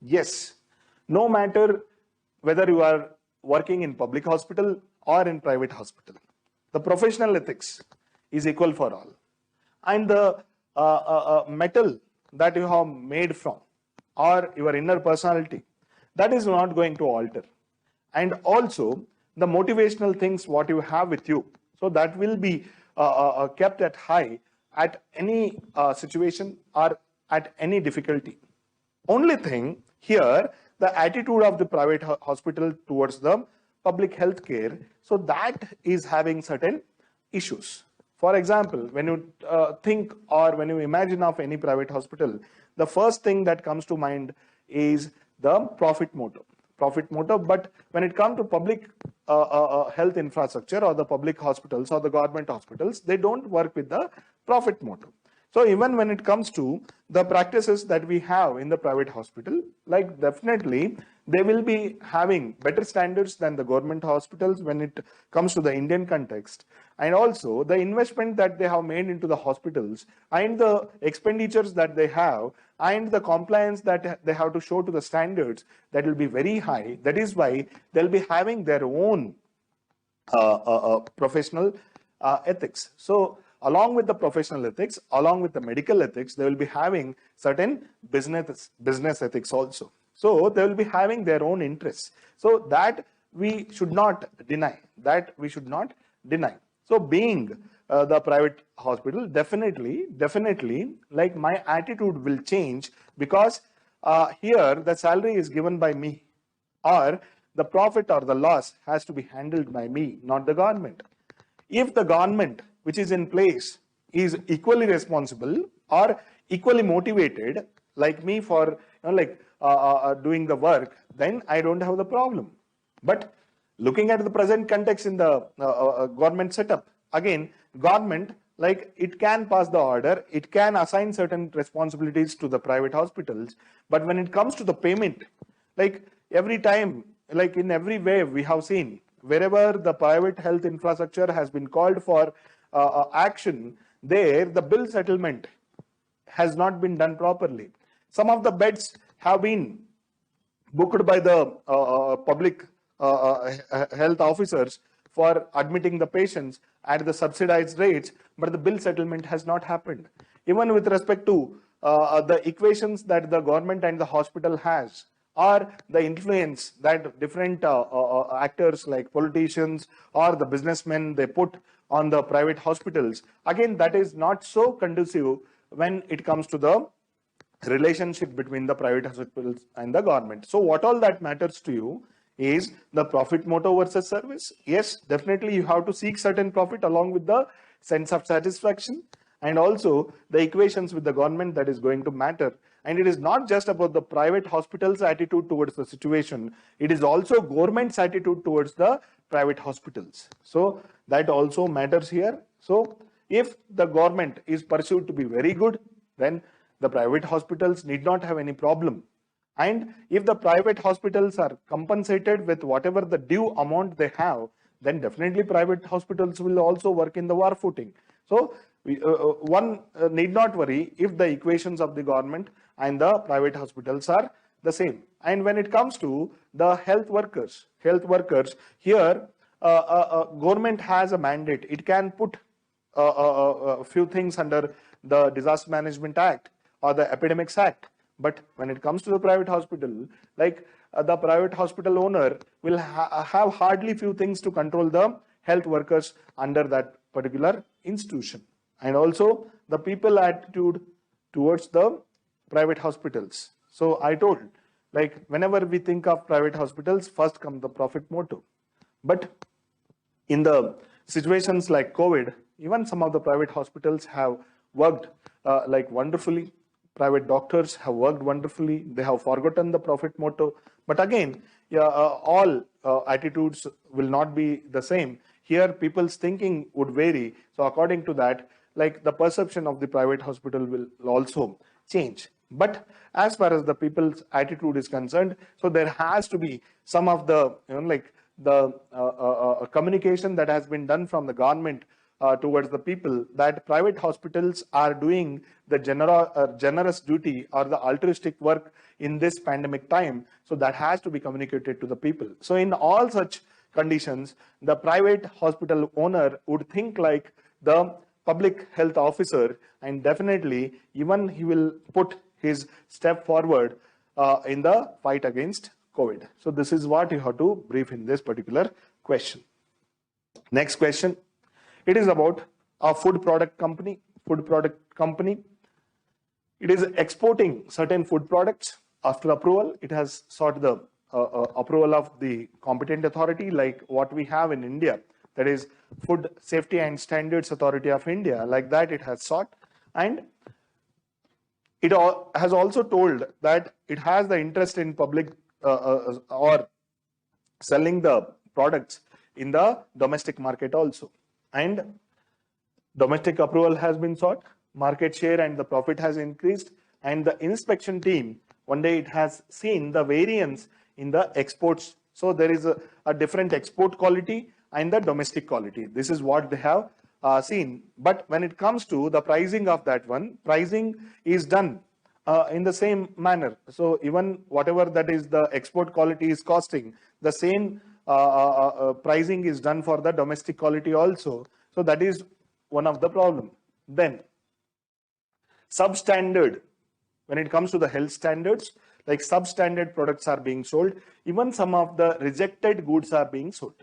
Yes. No matter whether you are working in public hospital or in private hospital, the professional ethics is equal for all. And the metal that you have made from, or your inner personality, that is not going to alter. And also the motivational things what you have with you, so that will be kept at high at any situation, or at any difficulty. Only thing here, the attitude of the private hospital towards the public health care, so that is having certain issues. For example, when you think or when you imagine of any private hospital, the first thing that comes to mind is the profit motive. Profit motive, but when it comes to public health infrastructure or the public hospitals or the government hospitals, they don't work with the profit motive. So even when it comes to the practices that we have in the private hospital, like definitely they will be having better standards than the government hospitals when it comes to the Indian context. And also the investment that they have made into the hospitals and the expenditures that they have and the compliance that they have to show to the standards, that will be very high. That is why they'll be having their own professional ethics. So along with the professional ethics, along with the medical ethics, they will be having certain business ethics also. So they will be having their own interests. So that we should not deny. So being the private hospital, definitely, like my attitude will change, because here the salary is given by me, or the profit or the loss has to be handled by me, not the government. If the government which is in place is equally responsible or equally motivated like me for doing the work, then I don't have the problem. But looking at the present context in the government setup, again, government, like, it can pass the order, it can assign certain responsibilities to the private hospitals, but when it comes to the payment, like every time, like in every wave we have seen, wherever the private health infrastructure has been called for action, there the bill settlement has not been done properly. Some of the beds have been booked by the public health officers for admitting the patients at the subsidized rates, but the bill settlement has not happened. Even with respect to the equations that the government and the hospital has, or the influence that different actors like politicians or the businessmen they put on the private hospitals, again, that is not so conducive when it comes to the relationship between the private hospitals and the government. So what all that matters to you is the profit motive versus service. Yes, definitely you have to seek certain profit along with the sense of satisfaction, and also the equations with the government that is going to matter. And it is not just about the private hospitals' attitude towards the situation, it is also government's attitude towards the private hospitals. So that also matters here. So if the government is perceived to be very good, then the private hospitals need not have any problem. And if the private hospitals are compensated with whatever the due amount they have, then definitely private hospitals will also work in the war footing. So one need not worry if the equations of the government and the private hospitals are the same. And when it comes to the health workers here, government has a mandate. It can put a few things under the Disaster Management Act or the Epidemics Act. But when it comes to the private hospital, like the private hospital owner will have hardly few things to control the health workers under that particular institution. And also the people attitude towards the private hospitals. So I told, like, whenever we think of private hospitals, first comes the profit motive. But in the situations like COVID, even some of the private hospitals have worked like wonderfully. Private doctors have worked wonderfully. They have forgotten the profit motive. But again, all attitudes will not be the same. Here, people's thinking would vary. So according to that, like, the perception of the private hospital will also change. But as far as the people's attitude is concerned, so there has to be some of the, communication that has been done from the government towards the people, that private hospitals are doing the generous duty or the altruistic work in this pandemic time. So that has to be communicated to the people. So in all such conditions, the private hospital owner would think like the public health officer, and definitely even he will put his step forward in the fight against COVID. So this is what you have to brief in this particular question. Next question. It is about a food product company. It is exporting certain food products. After approval, it has sought the approval of the competent authority, like what we have in India, that is Food Safety and Standards Authority of India. Like that, it has sought, and it has also told that it has the interest in public or selling the products in the domestic market also. And domestic approval has been sought, market share and the profit has increased, and the inspection team, one day it has seen the variance in the exports. So there is a different export quality and the domestic quality. This is what they have seen. But when it comes to the pricing of that one, pricing is done in the same manner. So even whatever that is the export quality is costing, the same pricing is done for the domestic quality also. So that is one of the problem. Then substandard, when it comes to the health standards, like substandard products are being sold. Even some of the rejected goods are being sold.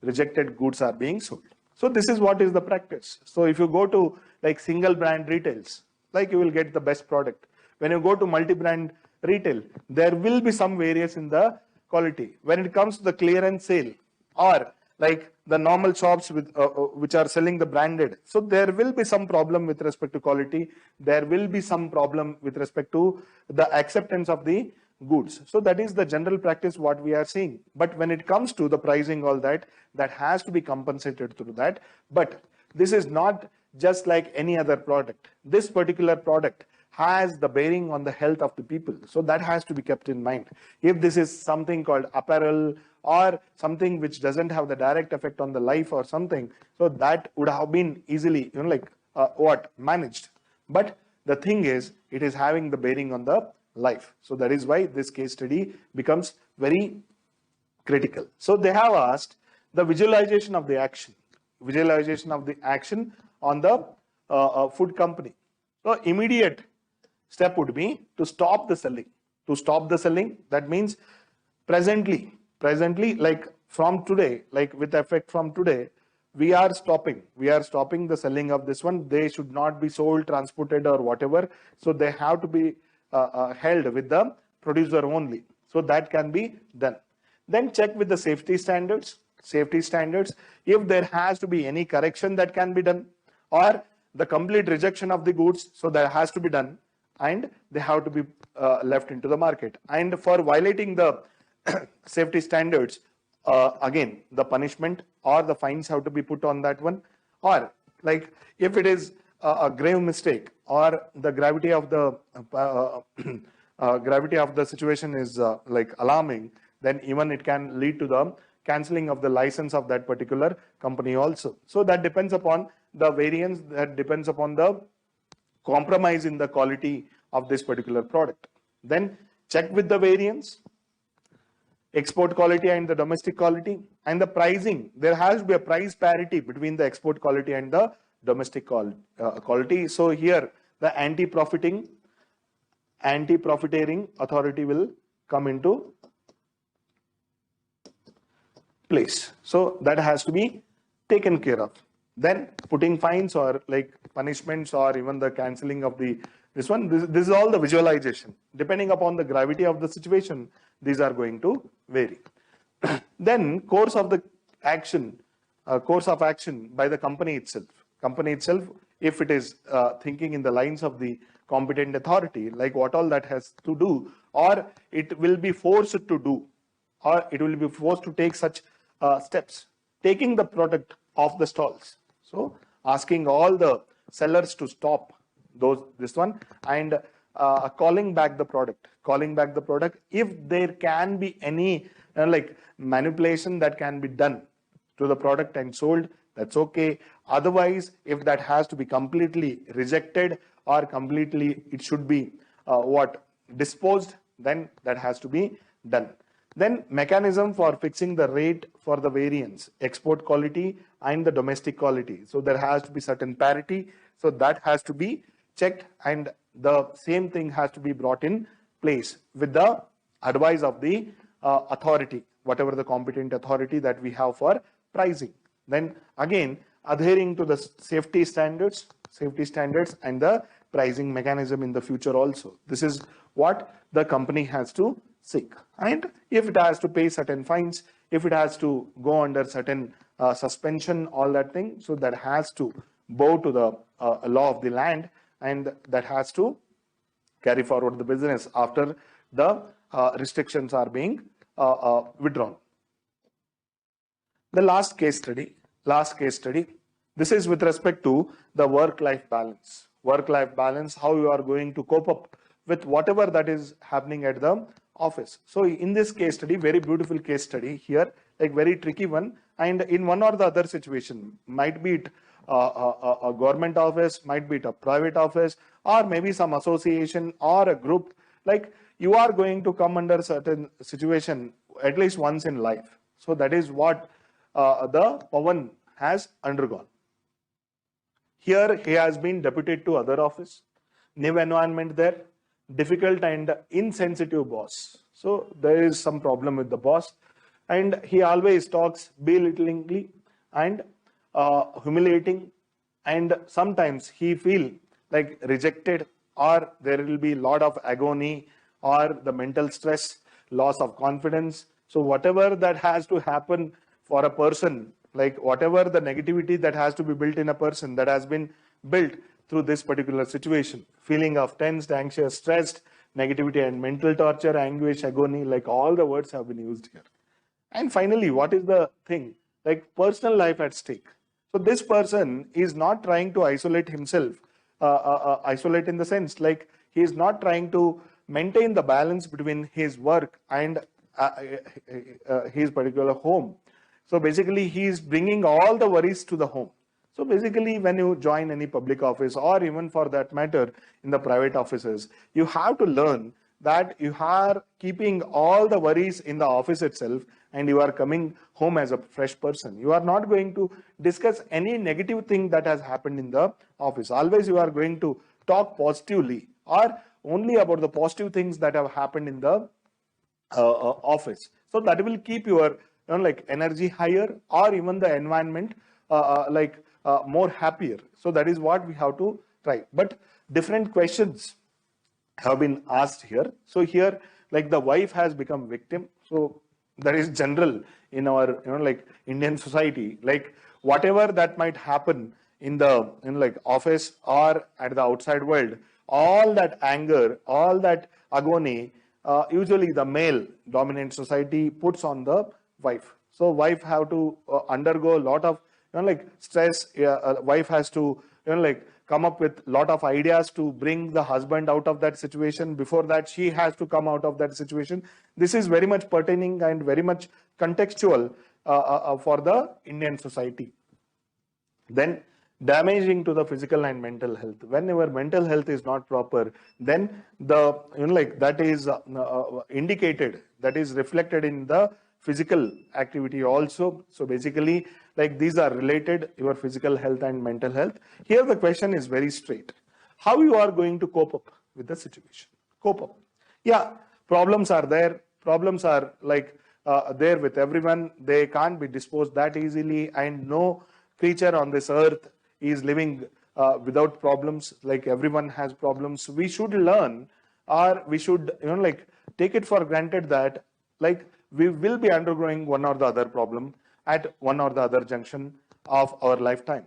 Rejected goods are being sold. So this is what is the practice. So if you go to like single brand retails, like you will get the best product. When you go to multi-brand retail, there will be some variance in the quality. When it comes to the clearance sale or like the normal shops with which are selling the branded, so there will be some problem with respect to quality. There will be some problem with respect to the acceptance of the goods. So that is the general practice what we are seeing. But when it comes to the pricing, all that has to be compensated through that. But this is not just like any other product. This particular product has the bearing on the health of the people. So that has to be kept in mind. If this is something called apparel or something which doesn't have the direct effect on the life or something, so that would have been easily, managed. But the thing is, it is having the bearing on the life. So that is why this case study becomes very critical. So they have asked the visualization of the action on the food company. So immediate step would be to stop the selling. To stop the selling, that means presently, like from today, like with effect from today, we are stopping the selling of this one. They should not be sold, transported or whatever. So they have to be held with the producer only. So that can be done. Then check with the safety standards. If there has to be any correction that can be done, or the complete rejection of the goods, so that has to be done, and they have to be left into the market. And for violating the safety standards, again the punishment or the fines have to be put on that one. Or like if it is a grave mistake or the gravity of the situation is like alarming, then even it can lead to the cancelling of the license of that particular company also. So that depends upon the variance, that depends upon the compromise in the quality of this particular product. Then check with the variance, export quality and the domestic quality, and the pricing. There has to be a price parity between the export quality and the domestic quality. So here the anti-profiteering authority will come into place. So that has to be taken care of. Then putting fines or like punishments or even the cancelling of the this is all the visualization. Depending upon the gravity of the situation, these are going to vary. Then course of action by the company itself. If it is thinking in the lines of the competent authority, like what all that has to do, or it will be forced to do, or it will be forced to take such steps, taking the product off the stalls. So asking all the sellers to stop this one and calling back the product. If there can be any like manipulation that can be done to the product and sold, that's okay. Otherwise, if that has to be completely rejected or completely it should be disposed, then that has to be done. Then mechanism for fixing the rate for the variance, export quality and the domestic quality. So there has to be certain parity. So that has to be checked, and the same thing has to be brought in place with the advice of the authority, whatever the competent authority that we have for pricing. Then again, adhering to the safety standards and the pricing mechanism in the future also. This is what the company has to seek. And if it has to pay certain fines, if it has to go under certain suspension, all that thing, so that has to bow to the law of the land, and that has to carry forward the business after the restrictions are being withdrawn. The last case study, this is with respect to the work-life balance. Work-life balance, how you are going to cope up with whatever that is happening at the office. So in this case study, very beautiful case study here, like very tricky one, and in one or the other situation, might be it a government office, might be it a private office, or maybe some association or a group, like you are going to come under certain situation at least once in life. So that is what the Pawan has undergone. Here he has been deputed to other office, new environment there, difficult and insensitive boss. So there is some problem with the boss, and he always talks belittlingly and humiliating, and sometimes he feel like rejected, or there will be lot of agony or the mental stress, loss of confidence. So whatever that has to happen for a person, like whatever the negativity that has to be built in a person, that has been built through this particular situation, feeling of tensed, anxious, stressed, negativity and mental torture, anguish, agony, like all the words have been used here. And finally, what is the thing? Like personal life at stake. So this person is not trying to isolate himself, isolate in the sense like he is not trying to maintain the balance between his work and his particular home. So basically, he is bringing all the worries to the home. So basically, when you join any public office, or even for that matter in the private offices, you have to learn that you are keeping all the worries in the office itself, and you are coming home as a fresh person. You are not going to discuss any negative thing that has happened in the office. Always you are going to talk positively, or only about the positive things that have happened in the office. So that will keep your like energy higher, or even the environment more happier. So that is what we have to try. But different questions have been asked here. So here, like the wife has become victim. So that is general in our like Indian society. Like whatever that might happen in the like office or at the outside world, all that anger, all that agony, usually the male dominant society puts on the wife. So wife have to undergo a lot of like stress. Wife has to like come up with lot of ideas to bring the husband out of that situation. Before that, she has to come out of that situation. This is very much pertaining and very much contextual for the Indian society. Then damaging to the physical and mental health. When your mental health is not proper, then the like that is indicated, that is reflected in the physical activity also. So basically, like these are related, your physical health and mental health. Here the question is very straight. How you are going to cope up with the situation? Cope up. Yeah, problems are there. Problems are like there with everyone. They can't be disposed that easily, and no creature on this earth is living without problems. Like everyone has problems. We should learn, or we should like take it for granted that like we will be undergoing one or the other problem at one or the other junction of our lifetime.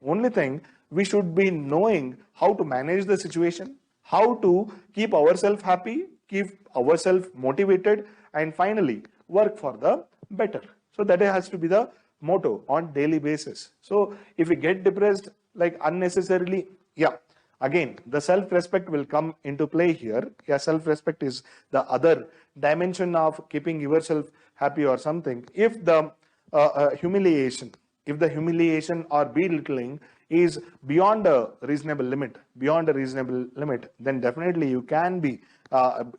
Only thing, we should be knowing how to manage the situation, how to keep ourselves happy, keep ourselves motivated, and finally work for the better. So that has to be the motto on daily basis. So if we get depressed like unnecessarily, yeah, again the self-respect will come into play here. Yeah, self-respect is the other dimension of keeping yourself happy or something. If the humiliation or belittling is beyond a reasonable limit, then definitely you can be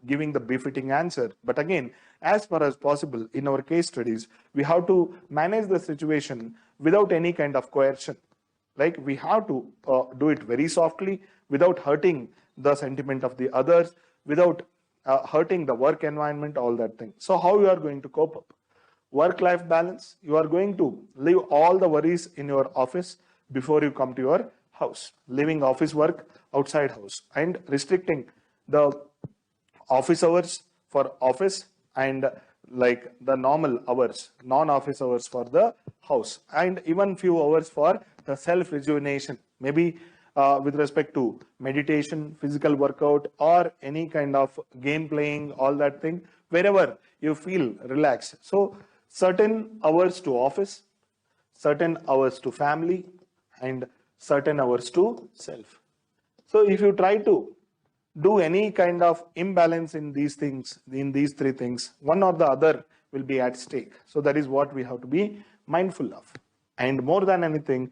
giving the befitting answer. But again, as far as possible in our case studies, we have to manage the situation without any kind of coercion. Like we have to do it very softly, without hurting the sentiment of the others, without hurting the work environment, all that thing. So how you are going to cope up? Work-life balance, you are going to leave all the worries in your office before you come to your house, leaving office work outside house, and restricting the office hours for office and like the normal hours, non-office hours for the house, and even few hours for the self-rejuvenation, maybe with respect to meditation, physical workout, or any kind of game playing, all that thing, wherever you feel relaxed. So certain hours to office, certain hours to family, and certain hours to self. So if you try to do any kind of imbalance in these things, in these three things, one or the other will be at stake. So that is what we have to be mindful of. And more than anything,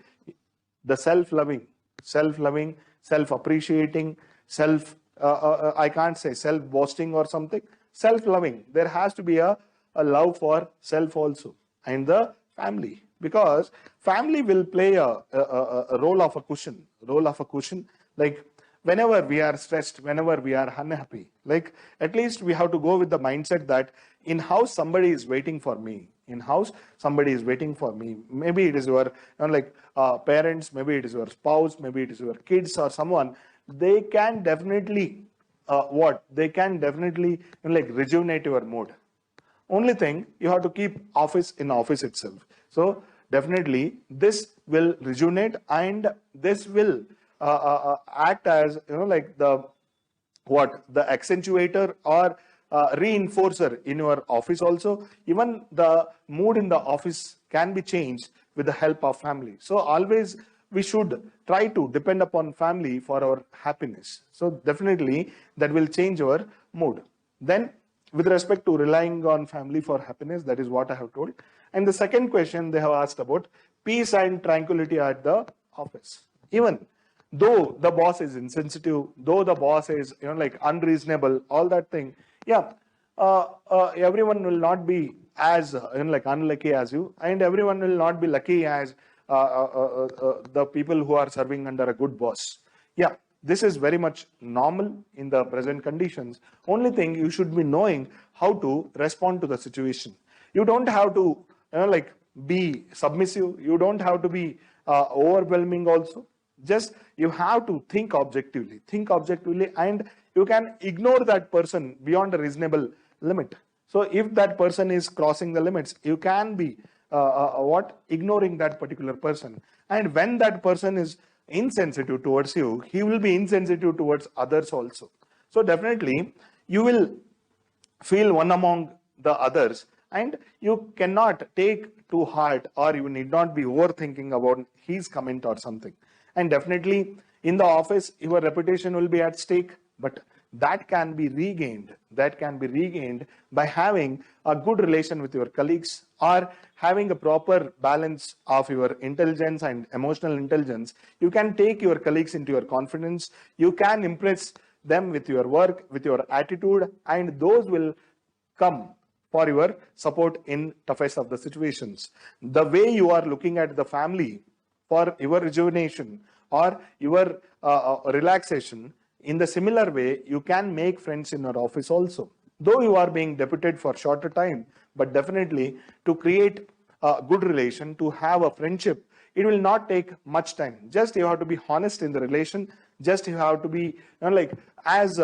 the self-loving, self-appreciating, I can't say self-boasting or something, self-loving. There has to be a love for self also, and the family, because family will play a role of a cushion, like whenever we are stressed, whenever we are unhappy, like at least we have to go with the mindset that in house somebody is waiting for me. In house somebody is waiting for me. Maybe it is your parents, maybe it is your spouse, maybe it is your kids or someone. They can definitely rejuvenate your mood. Only thing, you have to keep office in office itself. So definitely this will rejuvenate, and this will act as the accentuator or reinforcer in your office also. Even the mood in the office can be changed with the help of family. So always we should try to depend upon family for our happiness. So definitely that will change our mood. Then with respect to relying on family for happiness, that is what I have told. And the second question they have asked about peace and tranquility at the office. Even though the boss is insensitive, though the boss is unreasonable, all that thing, everyone will not be as unlucky as you, and everyone will not be lucky as the people who are serving under a good boss. Yeah, this is very much normal in the present conditions. Only thing, you should be knowing how to respond to the situation. You don't have to be submissive. You don't have to be overwhelming also. Just you have to think objectively, and you can ignore that person beyond a reasonable limit. So if that person is crossing the limits, you can be ignoring that particular person. And when that person is insensitive towards you, he will be insensitive towards others also. So definitely you will feel one among the others, and you cannot take to heart, or you need not be overthinking about his comment or something. And definitely in the office your reputation will be at stake, but that can be regained by having a good relation with your colleagues, or having a proper balance of your intelligence and emotional intelligence. You can take your colleagues into your confidence, you can impress them with your work, with your attitude, and those will come for your support in toughest of the situations. The way you are looking at the family for your rejuvenation or your relaxation, in the similar way, you can make friends in your office also. Though you are being deputed for shorter time, but definitely to create a good relation, to have a friendship, it will not take much time. Just you have to be honest in the relation. Just you have to be as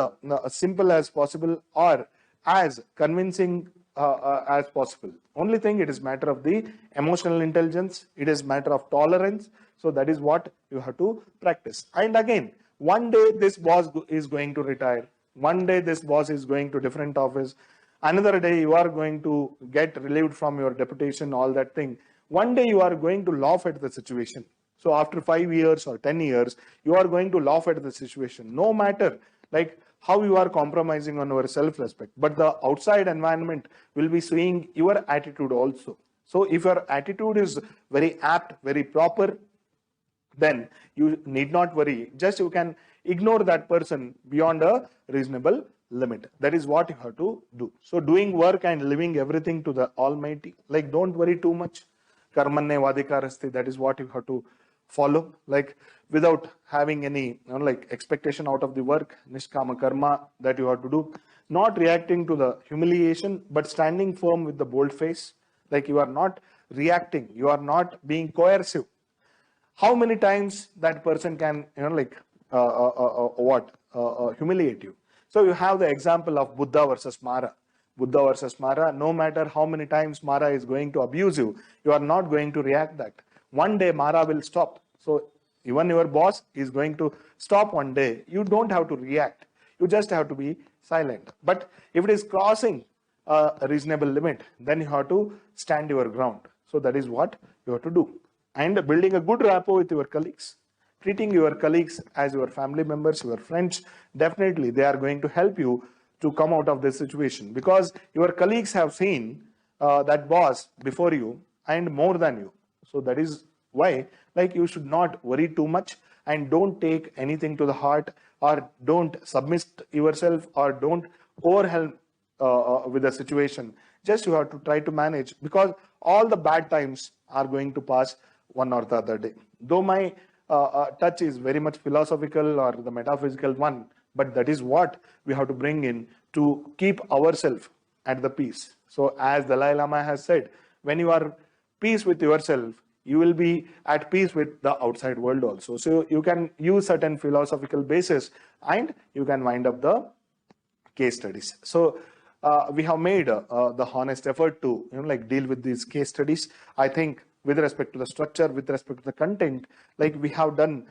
simple as possible, or as convincing as possible. Only thing, it is matter of the emotional intelligence. It is matter of tolerance. So that is what you have to practice. And again, one day this boss is going to retire. One day this boss is going to different office. Another day you are going to get relieved from your deputation, all that thing. One day you are going to laugh at the situation. So after 5 years or 10 years, you are going to laugh at the situation. No matter how you are compromising on your self-respect, but the outside environment will be seeing your attitude also. So if your attitude is very apt, very proper, then you need not worry. Just you can ignore that person beyond a reasonable limit. That is what you have to do. So doing work and leaving everything to the Almighty, don't worry too much. Karmanne vadikarasti, that is what you have to follow, without having any expectation out of the work, nishkama karma that you have to do. Not reacting to the humiliation, but standing firm with the bold face. You are not reacting, you are not being coercive. how many times that person can, humiliate you. So you have the example of Buddha versus Mara. Buddha versus Mara, no matter how many times Mara is going to abuse you, you are not going to react that. One day Mara will stop. So even your boss is going to stop one day. You don't have to react. You just have to be silent. But if it is crossing a reasonable limit, then you have to stand your ground. So that is what you have to do. And building a good rapport with your colleagues. Treating your colleagues as your family members, your friends, definitely they are going to help you to come out of this situation, because your colleagues have seen that boss before you and more than you. So that is why, like, you should not worry too much and don't take anything to the heart, or don't submit yourself, or don't overwhelm with the situation. Just you have to try to manage, because all the bad times are going to pass one or the other day. Though my touch is very much philosophical or the metaphysical one, but that is what we have to bring in to keep ourselves at the peace. So as Dalai Lama has said, when you are peace with yourself, you will be at peace with the outside world also. So you can use certain philosophical basis and you can wind up the case studies. So we have made the honest effort to deal with these case studies. I think with respect to the structure, with respect to the content, like we have done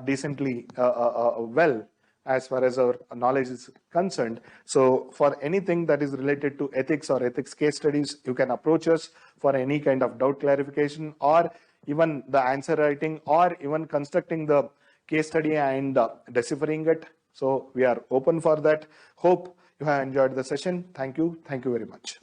decently well as far as our knowledge is concerned. So for anything that is related to ethics or ethics case studies, you can approach us for any kind of doubt clarification, or even the answer writing, or even constructing the case study and deciphering it. So we are open for that. Hope you have enjoyed the session. Thank you. Thank you very much.